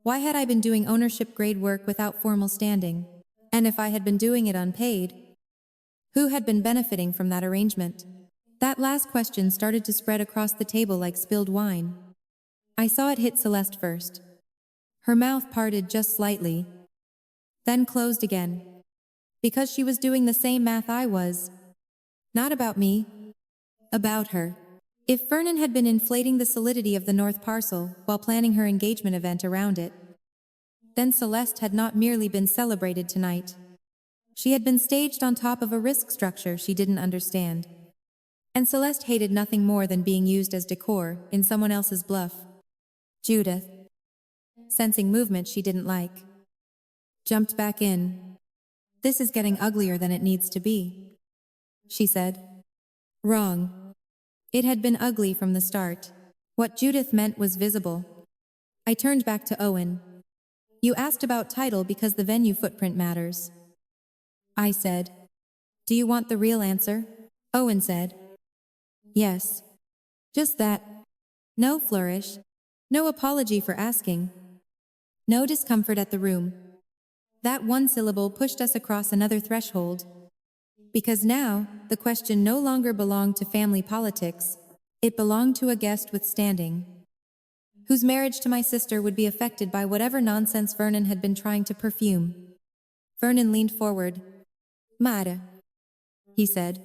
why had I been doing ownership-grade work without formal standing? And if I had been doing it unpaid, who had been benefiting from that arrangement? That last question started to spread across the table like spilled wine. I saw it hit Celeste first. Her mouth parted just slightly, then closed again. Because she was doing the same math I was. Not about me, about her. If Vernon had been inflating the solidity of the North Parcel while planning her engagement event around it, then Celeste had not merely been celebrated tonight. She had been staged on top of a risk structure she didn't understand. And Celeste hated nothing more than being used as decor in someone else's bluff. Judith, sensing movement she didn't like, jumped back in. This is getting uglier than it needs to be, she said. Wrong. It had been ugly from the start. What Judith meant was visible. I turned back to Owen. You asked about title because the venue footprint matters. I said. Do you want the real answer? Owen said. Yes. Just that. No flourish. No apology for asking. No discomfort at the room. That one syllable pushed us across another threshold. Because now, the question no longer belonged to family politics. It belonged to a guest with standing, whose marriage to my sister would be affected by whatever nonsense Vernon had been trying to perfume. Vernon leaned forward. Mara, he said,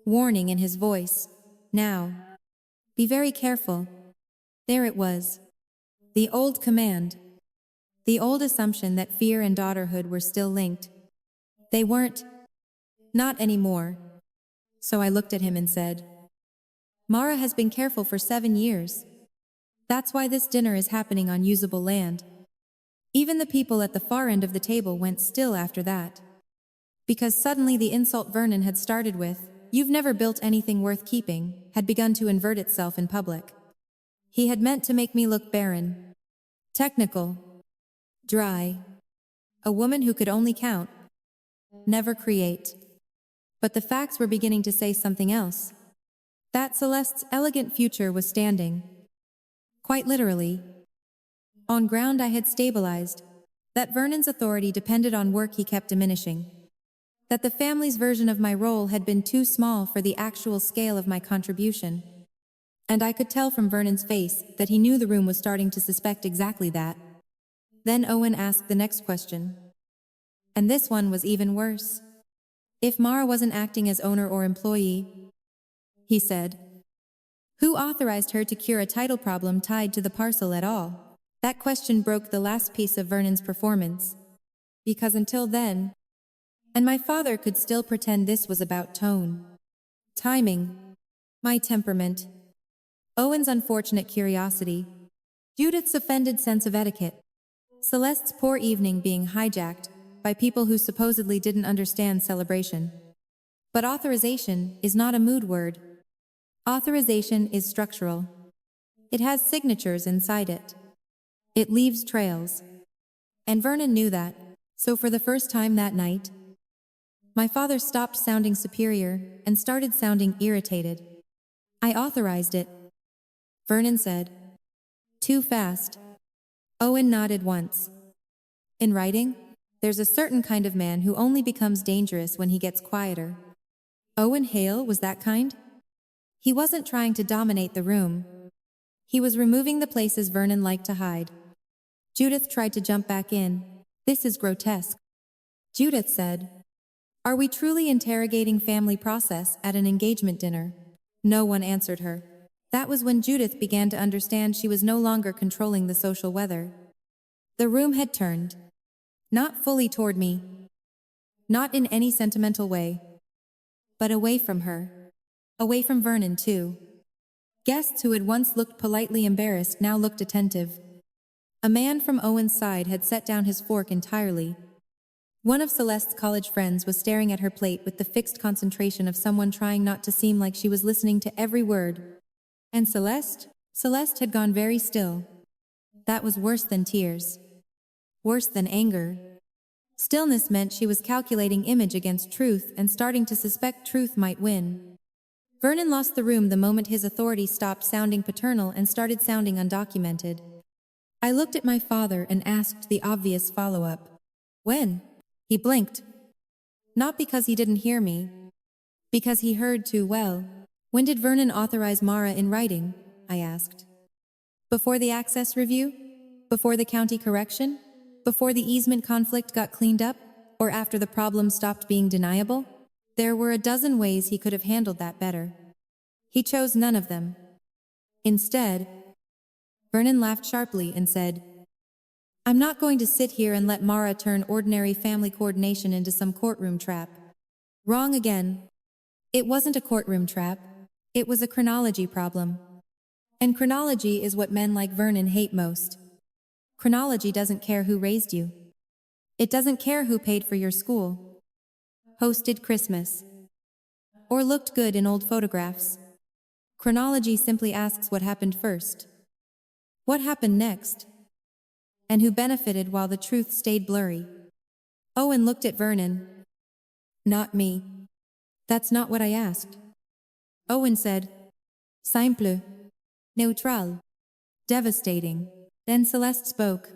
warning in his voice. Now, be very careful. There it was. The old command. The old assumption that fear and daughterhood were still linked. They weren't. Not anymore. So I looked at him and said, Mara has been careful for 7 years. That's why this dinner is happening on usable land. Even the people at the far end of the table went still after that. Because suddenly the insult Vernon had started with, "You've never built anything worth keeping," had begun to invert itself in public. He had meant to make me look barren, technical, dry, a woman who could only count, never create. But the facts were beginning to say something else. That Celeste's elegant future was standing, quite literally, on ground I had stabilized, that Vernon's authority depended on work he kept diminishing, that the family's version of my role had been too small for the actual scale of my contribution. And I could tell from Vernon's face that he knew the room was starting to suspect exactly that. Then Owen asked the next question. And this one was even worse. If Mara wasn't acting as owner or employee, he said, who authorized her to cure a title problem tied to the parcel at all? That question broke the last piece of Vernon's performance. Because until then, and my father could still pretend this was about tone, timing, my temperament, Owen's unfortunate curiosity, Judith's offended sense of etiquette, Celeste's poor evening being hijacked by people who supposedly didn't understand celebration. But authorization is not a mood word. Authorization is structural. It has signatures inside it. It leaves trails. And Vernon knew that, so for the first time that night, my father stopped sounding superior and started sounding irritated. I authorized it, Vernon said. Too fast. Owen nodded once. In writing, there's a certain kind of man who only becomes dangerous when he gets quieter. Owen Hale was that kind? He wasn't trying to dominate the room. He was removing the places Vernon liked to hide. Judith tried to jump back in. This is grotesque. Judith said, "Are we truly interrogating family process at an engagement dinner?" No one answered her. That was when Judith began to understand she was no longer controlling the social weather. The room had turned. Not fully toward me. Not in any sentimental way. But away from her. Away from Vernon, too. Guests who had once looked politely embarrassed now looked attentive. A man from Owen's side had set down his fork entirely. One of Celeste's college friends was staring at her plate with the fixed concentration of someone trying not to seem like she was listening to every word. And Celeste? Celeste had gone very still. That was worse than tears. Worse than anger. Stillness meant she was calculating image against truth and starting to suspect truth might win. Vernon lost the room the moment his authority stopped sounding paternal and started sounding undocumented. I looked at my father and asked the obvious follow-up. When? He blinked. Not because he didn't hear me. Because he heard too well. When did Vernon authorize Mara in writing? I asked. Before the access review? Before the county correction? Before the easement conflict got cleaned up? Or after the problem stopped being deniable? There were a dozen ways he could have handled that better. He chose none of them. Instead, Vernon laughed sharply and said, "I'm not going to sit here and let Mara turn ordinary family coordination into some courtroom trap." Wrong again. It wasn't a courtroom trap. It was a chronology problem. And chronology is what men like Vernon hate most. Chronology doesn't care who raised you. It doesn't care who paid for your school, hosted Christmas, or looked good in old photographs. Chronology simply asks what happened first. What happened next? And who benefited while the truth stayed blurry? Owen looked at Vernon. Not me. That's not what I asked. Owen said, "Simple. Neutral. Devastating." Then Celeste spoke.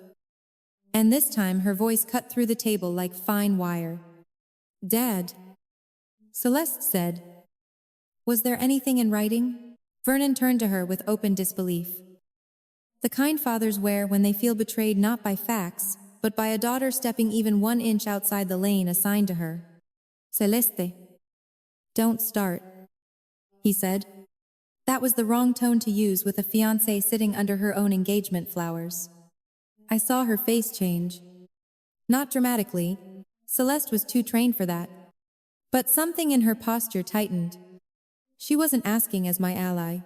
And this time her voice cut through the table like fine wire. "Dad," Celeste said, "was there anything in writing?" Vernon turned to her with open disbelief. The kind fathers wear when they feel betrayed not by facts, but by a daughter stepping even 1 inch outside the lane assigned to her. "Celeste. Don't start," he said. That was the wrong tone to use with a fiancé sitting under her own engagement flowers. I saw her face change. Not dramatically. Celeste was too trained for that. But something in her posture tightened. She wasn't asking as my ally.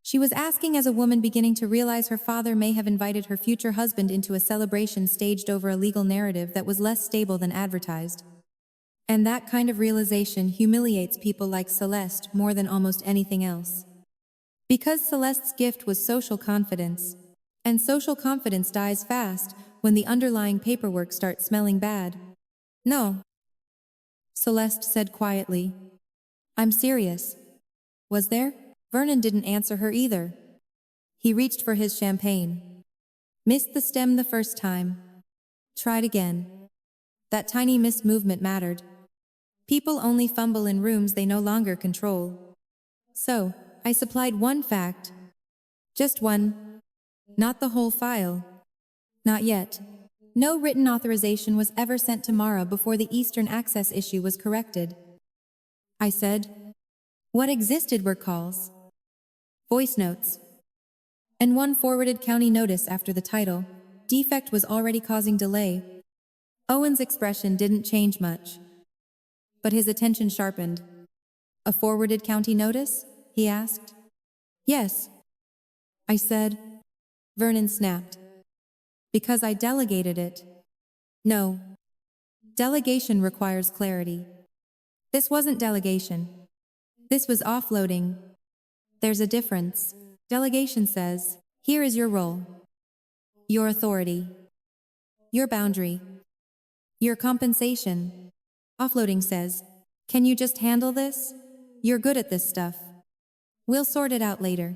She was asking as a woman beginning to realize her father may have invited her future husband into a celebration staged over a legal narrative that was less stable than advertised. And that kind of realization humiliates people like Celeste more than almost anything else. Because Celeste's gift was social confidence, and social confidence dies fast when the underlying paperwork starts smelling bad. "No," Celeste said quietly. "I'm serious." Was there? Vernon didn't answer her either. He reached for his champagne. Missed the stem the first time. Tried again. That tiny missed movement mattered. People only fumble in rooms they no longer control. So, I supplied one fact. Just one. Not the whole file. Not yet. No written authorization was ever sent to Mara before the Eastern Access issue was corrected. I said. What existed were calls, voice notes, and one forwarded county notice after the title. Defect was already causing delay. Owen's expression didn't change much, but his attention sharpened. "A forwarded county notice?" he asked. "Yes," I said. Vernon snapped. "Because I delegated it." "No. Delegation requires clarity. This wasn't delegation. This was offloading. There's a difference. Delegation says, here is your role, your authority, your boundary, your compensation. Offloading says, can you just handle this? You're good at this stuff. We'll sort it out later.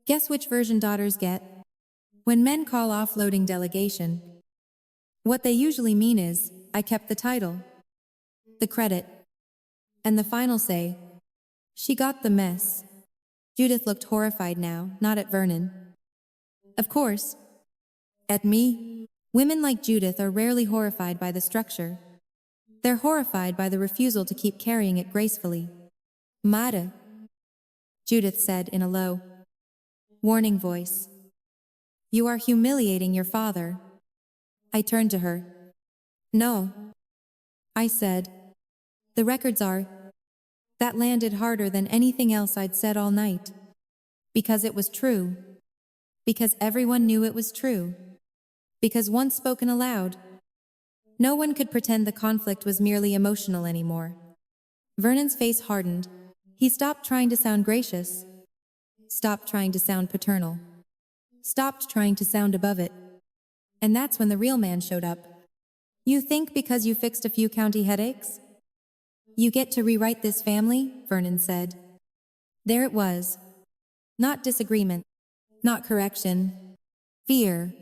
Guess which version daughters get? When men call offloading delegation, what they usually mean is, I kept the title, the credit, and the final say, she got the mess. Judith looked horrified now, not at Vernon. Of course. At me? Women like Judith are rarely horrified by the structure. They're horrified by the refusal to keep carrying it gracefully. Mara, Judith said in a low, warning voice. You are humiliating your father. I turned to her. No, I said. The records are. That landed harder than anything else I'd said all night. Because it was true. Because everyone knew it was true. Because once spoken aloud, no one could pretend the conflict was merely emotional anymore. Vernon's face hardened. He stopped trying to sound gracious. Stopped trying to sound paternal. Stopped trying to sound above it. And that's when the real man showed up. You think because you fixed a few county headaches? You get to rewrite this family? Vernon said. There it was. Not disagreement. Not correction. Fear.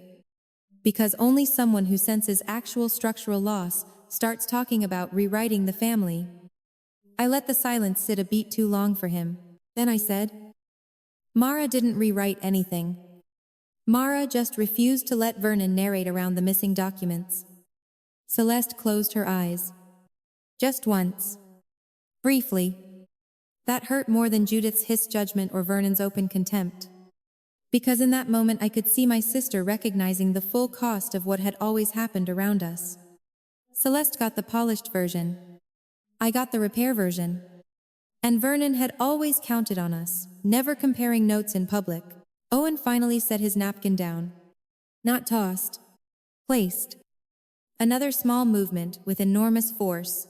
Because only someone who senses actual structural loss starts talking about rewriting the family. I let the silence sit a beat too long for him. Then I said, Mara didn't rewrite anything. Mara just refused to let Vernon narrate around the missing documents. Celeste closed her eyes. Just once. Briefly. That hurt more than Judith's hissed judgment or Vernon's open contempt. Because in that moment I could see my sister recognizing the full cost of what had always happened around us. Celeste got the polished version. I got the repair version. And Vernon had always counted on us, never comparing notes in public. Owen finally set his napkin down. Not tossed. Placed. Another small movement with enormous force.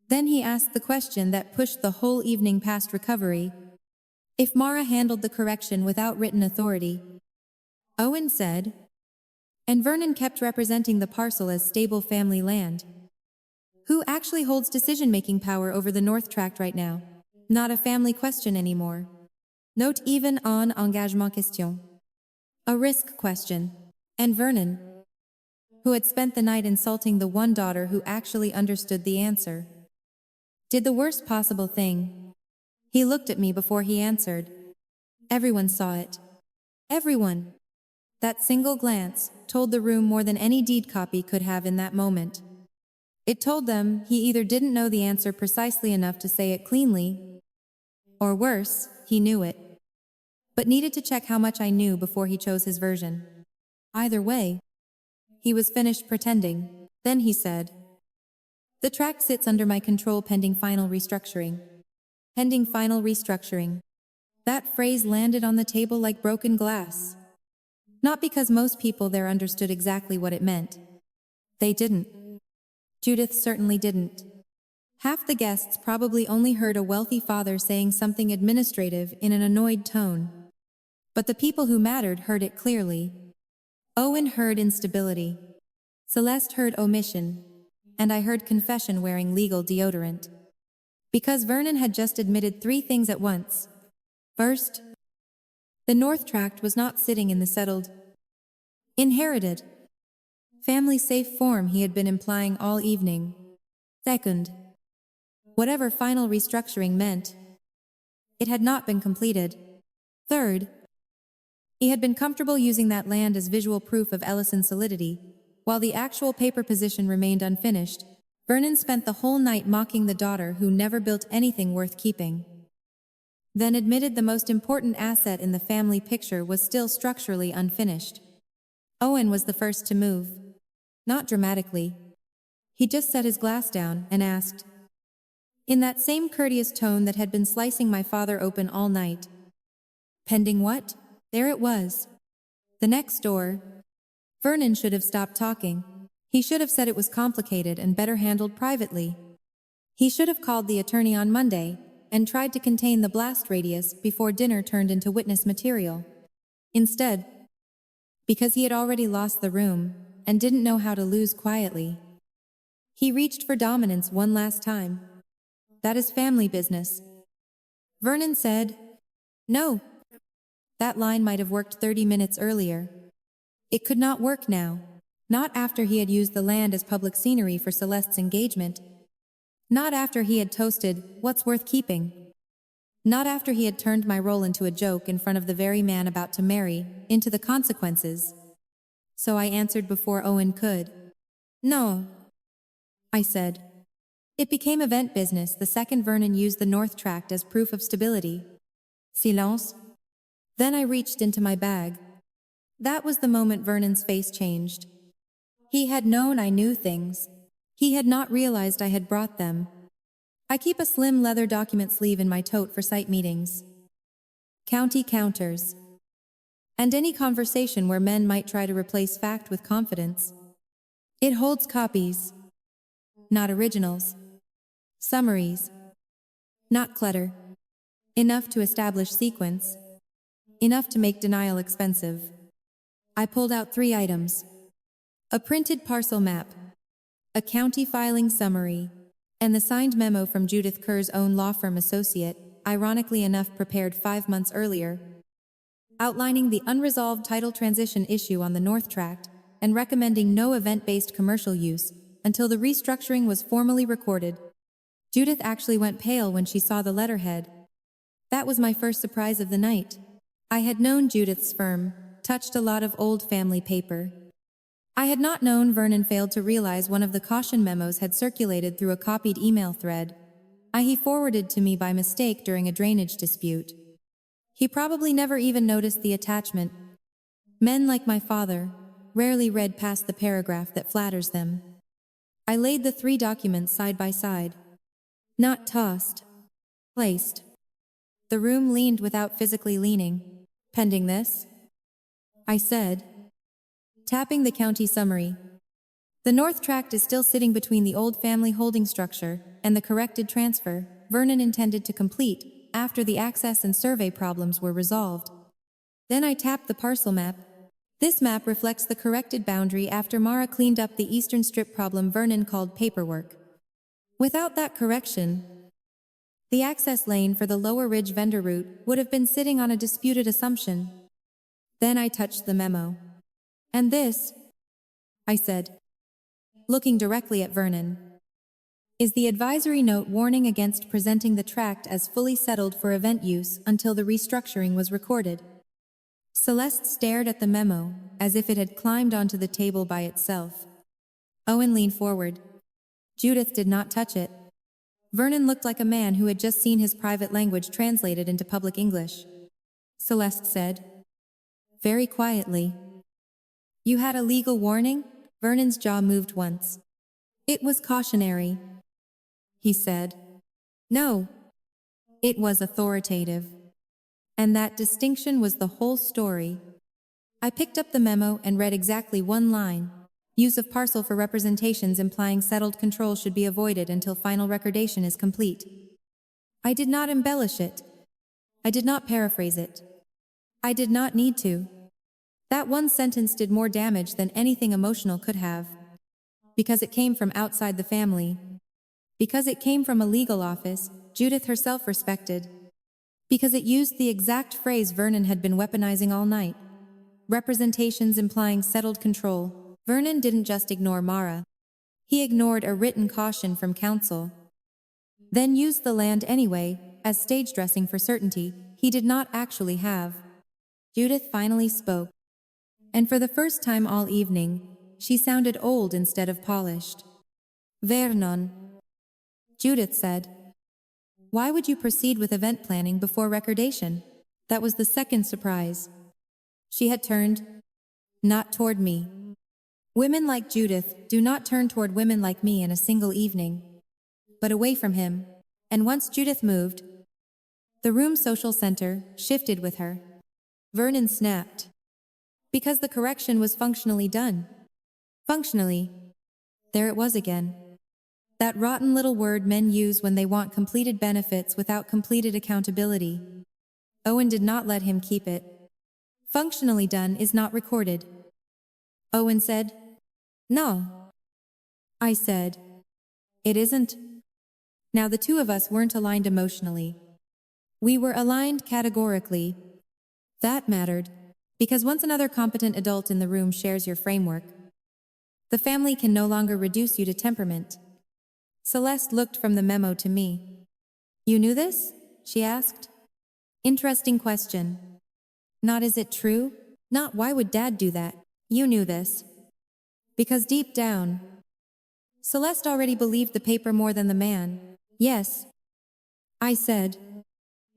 Then he asked the question that pushed the whole evening past recovery. If Mara handled the correction without written authority. Owen said. And Vernon kept representing the parcel as stable family land. Who actually holds decision-making power over the North Tract right now? Not a family question anymore. Not even un engagement question. A risk question. And Vernon, who had spent the night insulting the one daughter who actually understood the answer, did the worst possible thing. He looked at me before he answered. Everyone saw it. Everyone. That single glance told the room more than any deed copy could have in that moment. It told them he either didn't know the answer precisely enough to say it cleanly, or worse, he knew it, but needed to check how much I knew before he chose his version. Either way, he was finished pretending. Then he said, the tract sits under my control pending final restructuring. Pending final restructuring. That phrase landed on the table like broken glass. Not because most people there understood exactly what it meant. They didn't. Judith certainly didn't. Half the guests probably only heard a wealthy father saying something administrative in an annoyed tone. But the people who mattered heard it clearly. Owen heard instability. Celeste heard omission. And I heard confession wearing legal deodorant. Because Vernon had just admitted 3 things at once. First, the North Tract was not sitting in the settled, inherited, family-safe form he had been implying all evening. Second, whatever final restructuring meant, it had not been completed. Third, he had been comfortable using that land as visual proof of Ellison's solidity, while the actual paper position remained unfinished. Vernon spent the whole night mocking the daughter who never built anything worth keeping. Then admitted the most important asset in the family picture was still structurally unfinished. Owen was the first to move. Not dramatically. He just set his glass down and asked, in that same courteous tone that had been slicing my father open all night. Pending what? There it was. The next door. Vernon should have stopped talking. He should have said it was complicated and better handled privately. He should have called the attorney on Monday and tried to contain the blast radius before dinner turned into witness material. Instead, because he had already lost the room and didn't know how to lose quietly, he reached for dominance one last time. That is family business. Vernon said, no. That line might have worked 30 minutes earlier. It could not work now. Not after he had used the land as public scenery for Celeste's engagement. Not after he had toasted, what's worth keeping. Not after he had turned my role into a joke in front of the very man about to marry, into the consequences. so I answered before Owen could. No, I said. It became event business the second Vernon used the North Tract as proof of stability. Silence. Then I reached into my bag. That was the moment Vernon's face changed. He had known I knew things. He had not realized I had brought them. I keep a slim leather document sleeve in my tote for site meetings. County counters. And any conversation where men might try to replace fact with confidence. It holds copies, not originals. Summaries, not clutter. Enough to establish sequence. Enough to make denial expensive. I pulled out 3 items. A printed parcel map, a county filing summary, and the signed memo from Judith Kerr's own law firm associate, ironically enough prepared 5 months earlier, outlining the unresolved title transition issue on the North Tract and recommending no event-based commercial use until the restructuring was formally recorded. Judith actually went pale when she saw the letterhead. That was my first surprise of the night. I had known Judith's firm, touched a lot of old family paper. I had not known Vernon failed to realize one of the caution memos had circulated through a copied email thread. He forwarded to me by mistake during a drainage dispute. He probably never even noticed the attachment. Men like my father rarely read past the paragraph that flatters them. I laid the 3 documents side by side. Not tossed. Placed. The room leaned without physically leaning. Pending this? I said, tapping the county summary. The North Tract is still sitting between the old family holding structure and the corrected transfer Vernon intended to complete after the access and survey problems were resolved. Then I tapped the parcel map. This map reflects the corrected boundary after Mara cleaned up the eastern strip problem Vernon called paperwork. Without that correction, the access lane for the Lower Ridge vendor route would have been sitting on a disputed assumption. Then I touched the memo. And this, I said, looking directly at Vernon, is the advisory note warning against presenting the tract as fully settled for event use until the restructuring was recorded. Celeste stared at the memo, as if it had climbed onto the table by itself. Owen leaned forward. Judith did not touch it. Vernon looked like a man who had just seen his private language translated into public English. Celeste said, very quietly, "You had a legal warning?" Vernon's jaw moved once. "It was cautionary," he said. "No, it was authoritative. And that distinction was the whole story." I picked up the memo and read exactly 1 line. Use of parcel for representations implying settled control should be avoided until final recordation is complete. I did not embellish it. I did not paraphrase it. I did not need to. That 1 sentence did more damage than anything emotional could have. Because it came from outside the family. Because it came from a legal office Judith herself respected. Because it used the exact phrase Vernon had been weaponizing all night. Representations implying settled control. Vernon didn't just ignore Mara. He ignored a written caution from counsel. Then used the land anyway, as stage dressing for certainty he did not actually have. Judith finally spoke. And for the first time all evening, she sounded old instead of polished. "Vernon," Judith said, "why would you proceed with event planning before recordation?" That was the second surprise. She had turned, not toward me. Women like Judith do not turn toward women like me in a single evening, but away from him. And once Judith moved, the room's social center shifted with her. Vernon snapped. Because the correction was functionally done. Functionally. There it was again. That rotten little word men use when they want completed benefits without completed accountability. Owen did not let him keep it. Functionally done is not recorded. Owen said, "No." I said, "It isn't." Now the 2 of us weren't aligned emotionally. We were aligned categorically. That mattered, because once another competent adult in the room shares your framework, the family can no longer reduce you to temperament. Celeste looked from the memo to me. "You knew this?" she asked. Interesting question. Not is it true? Not why would Dad do that? You knew this. Because deep down, Celeste already believed the paper more than the man. Yes, I said.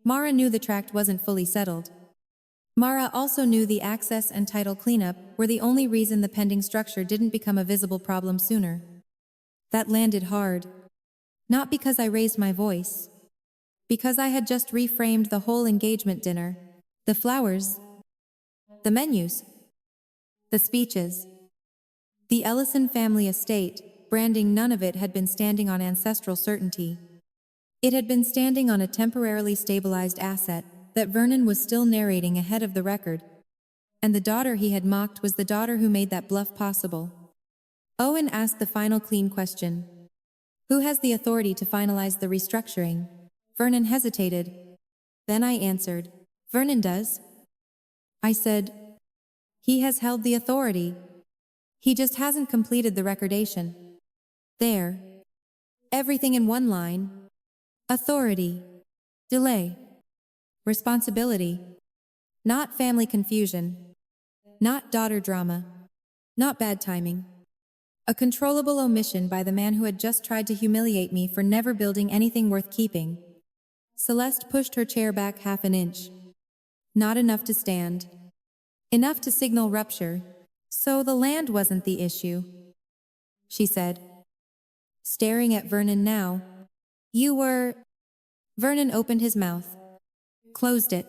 Mara knew the tract wasn't fully settled. Mara also knew the access and title cleanup were the only reason the pending structure didn't become a visible problem sooner. That landed hard. Not because I raised my voice. Because I had just reframed the whole engagement dinner. The flowers. The menus. The speeches. The Ellison family estate, branding, none of it had been standing on ancestral certainty. It had been standing on a temporarily stabilized asset that Vernon was still narrating ahead of the record. And the daughter he had mocked was the daughter who made that bluff possible. Owen asked the final clean question. Who has the authority to finalize the restructuring? Vernon hesitated. Then I answered. Vernon does. I said, he has held the authority. He just hasn't completed the recordation. There. Everything in one line. Authority. Delay. Responsibility. Not family confusion. Not daughter drama. Not bad timing. A controllable omission by the man who had just tried to humiliate me for never building anything worth keeping. Celeste pushed her chair back half an inch. Not enough to stand. Enough to signal rupture. So the land wasn't the issue, she said. Staring at Vernon now. You were... Vernon opened his mouth. Closed it.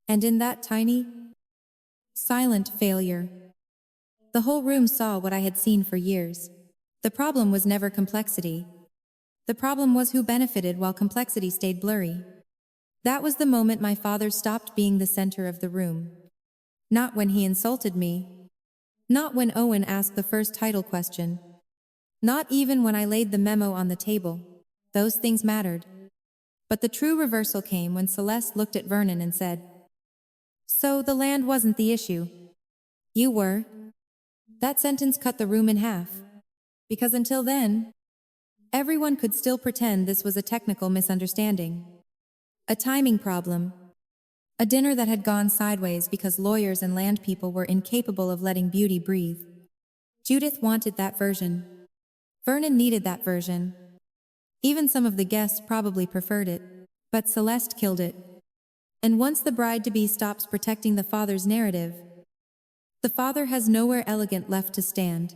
And in that tiny, silent failure, the whole room saw what I had seen for years. The problem was never complexity. The problem was who benefited while complexity stayed blurry. That was the moment my father stopped being the center of the room. Not when he insulted me. Not when Owen asked the first title question. Not even when I laid the memo on the table. Those things mattered. But the true reversal came when Celeste looked at Vernon and said, So the land wasn't the issue. You were. That sentence cut the room in half. Because until then, everyone could still pretend this was a technical misunderstanding. A timing problem. A dinner that had gone sideways because lawyers and land people were incapable of letting beauty breathe. Judith wanted that version. Vernon needed that version. Even some of the guests probably preferred it. But Celeste killed it. And once the bride-to-be stops protecting the father's narrative, the father has nowhere elegant left to stand.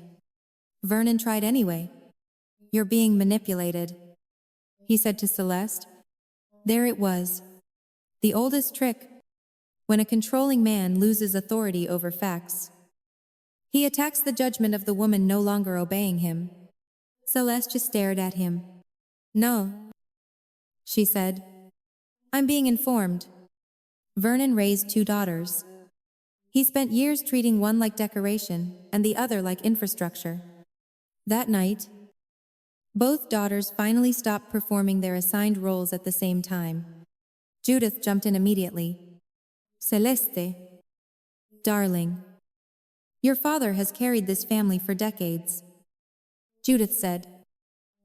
Vernon tried anyway. You're being manipulated, he said to Celeste. There it was. The oldest trick. When a controlling man loses authority over facts, he attacks the judgment of the woman no longer obeying him. Celeste just stared at him. No, she said. I'm being informed. Vernon raised 2 daughters. He spent years treating one like decoration and the other like infrastructure. That night, both daughters finally stopped performing their assigned roles at the same time. Judith jumped in immediately. Celeste, darling, your father has carried this family for decades. Judith said.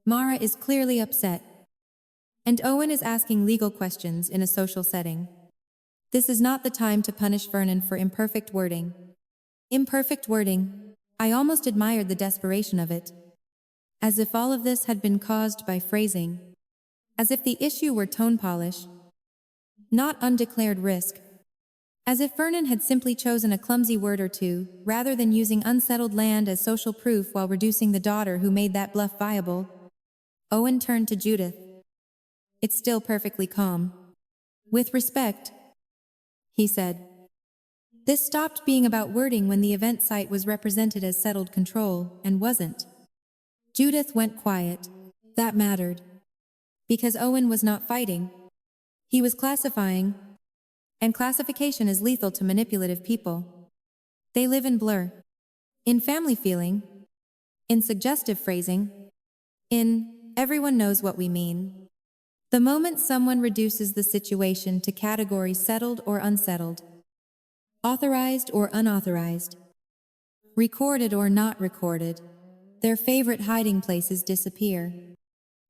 Mara is clearly upset. And Owen is asking legal questions in a social setting. This is not the time to punish Vernon for imperfect wording. Imperfect wording. I almost admired the desperation of it. As if all of this had been caused by phrasing. As if the issue were tone polish. Not undeclared risk. As if Vernon had simply chosen a clumsy word or two, rather than using unsettled land as social proof while reducing the daughter who made that bluff viable. Owen turned to Judith. It's still perfectly calm. With respect, he said. This stopped being about wording when the event site was represented as settled control, and wasn't. Judith went quiet. That mattered. Because Owen was not fighting. He was classifying. And classification is lethal to manipulative people. They live in blur. In family feeling. In suggestive phrasing. In everyone knows what we mean. The moment someone reduces the situation to categories settled or unsettled, authorized or unauthorized, recorded or not recorded, their favorite hiding places disappear.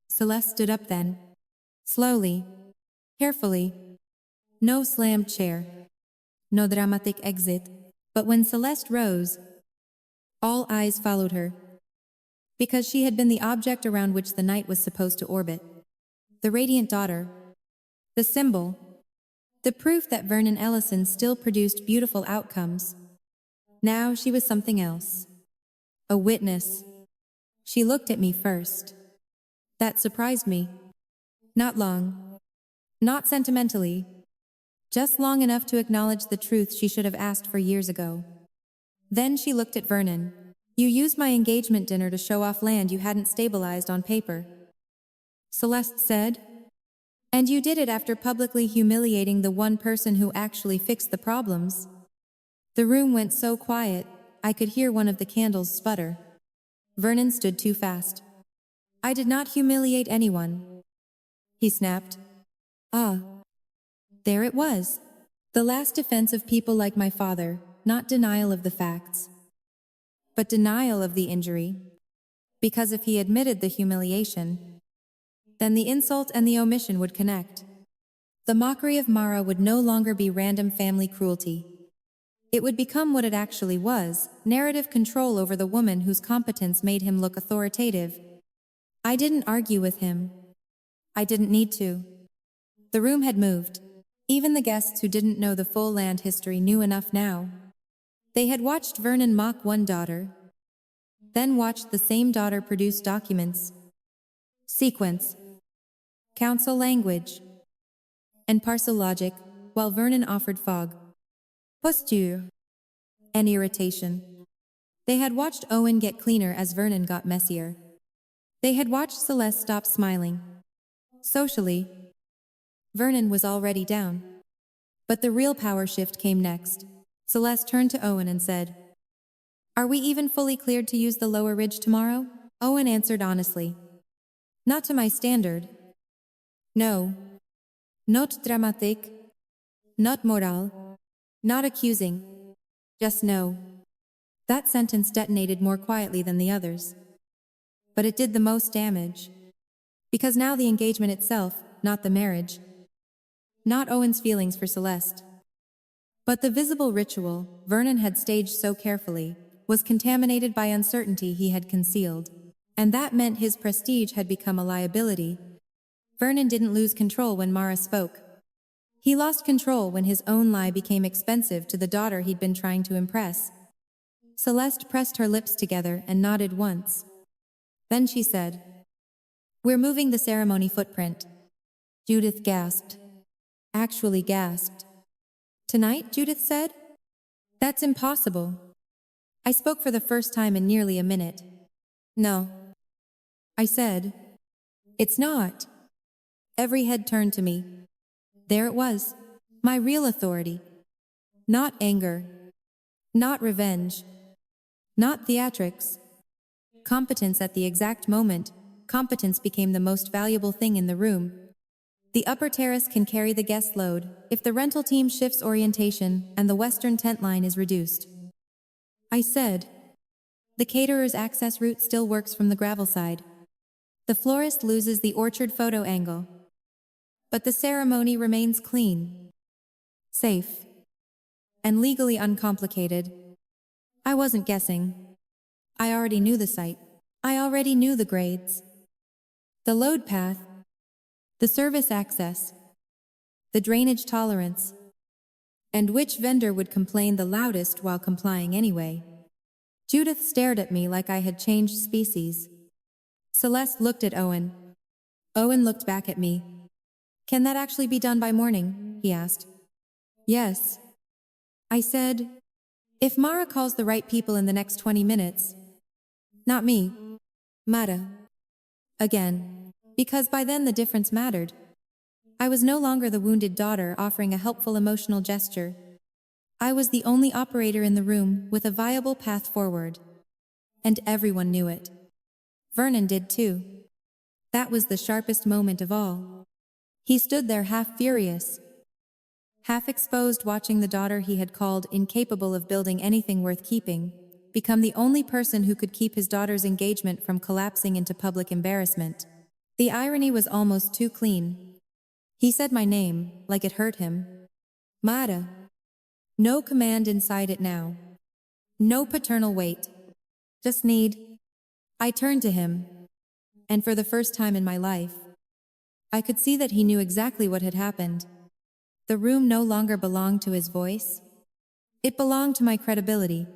Celeste stood up then. Slowly. Carefully. No slammed chair. No dramatic exit. But when Celeste rose, All eyes followed her, because she had been the object around which the night was supposed to orbit. The radiant daughter, the symbol, the proof that Vernon Ellison still produced beautiful outcomes. Now she was something else. A witness. She looked at me first. That surprised me. Not long. Not sentimentally. Just long enough to acknowledge the truth she should have asked for years ago. Then she looked at Vernon. You used my engagement dinner to show off land you hadn't stabilized on paper, Celeste said. And you did it after publicly humiliating the one person who actually fixed the problems. The room went so quiet, I could hear one of the candles sputter. Vernon stood too fast. I did not humiliate anyone, he snapped. Ah. There it was. The last defense of people like my father, not denial of the facts, but denial of the injury. Because if he admitted the humiliation, then the insult and the omission would connect. The mockery of Mara would no longer be random family cruelty. It would become what it actually was, narrative control over the woman whose competence made him look authoritative. I didn't argue with him. I didn't need to. The room had moved. Even the guests who didn't know the full land history knew enough now. They had watched Vernon mock one daughter, then watched the same daughter produce documents, sequence, counsel language, and parcel logic, while Vernon offered fog, posture, and irritation. They had watched Owen get cleaner as Vernon got messier. They had watched Celeste stop smiling. Socially, Vernon was already down. But the real power shift came next. Celeste turned to Owen and said, Are we even fully cleared to use the lower ridge tomorrow? Owen answered honestly. Not to my standard. No. Not dramatic. Not moral. Not accusing. Just no. That sentence detonated more quietly than the others. But it did the most damage. Because now the engagement itself, not the marriage, not Owen's feelings for Celeste, but the visible ritual Vernon had staged so carefully, was contaminated by uncertainty he had concealed. And that meant his prestige had become a liability. Vernon didn't lose control when Mara spoke. He lost control when his own lie became expensive to the daughter he'd been trying to impress. Celeste pressed her lips together and nodded once. Then she said, We're moving the ceremony footprint. Judith gasped. Actually gasped. Tonight, Judith said? That's impossible. I spoke for the first time in nearly a minute. No. I said, It's not. Every head turned to me. There it was, my real authority. Not anger. Not revenge. Not theatrics. Competence at the exact moment. Competence became the most valuable thing in the room. The upper terrace can carry the guest load if the rental team shifts orientation and the western tent line is reduced. I said, The caterer's access route still works from the gravel side. The florist loses the orchard photo angle. But the ceremony remains clean, safe, and legally uncomplicated. I wasn't guessing. I already knew the site. I already knew the grades. The load path, the service access, the drainage tolerance, and which vendor would complain the loudest while complying anyway. Judith stared at me like I had changed species. Celeste looked at Owen. Owen looked back at me. Can that actually be done by morning? He asked. Yes. I said, If Mara calls the right people in the next 20 minutes. Not me. Mara. Again. Because by then the difference mattered. I was no longer the wounded daughter offering a helpful emotional gesture. I was the only operator in the room with a viable path forward. And everyone knew it. Vernon did too. That was the sharpest moment of all. He stood there half furious, half exposed, watching the daughter he had called incapable of building anything worth keeping, become the only person who could keep his daughter's engagement from collapsing into public embarrassment. The irony was almost too clean. He said my name, like it hurt him. Mara. No command inside it now. No paternal weight. Just need. I turned to him, and for the first time in my life, I could see that he knew exactly what had happened. The room no longer belonged to his voice. It belonged to my credibility.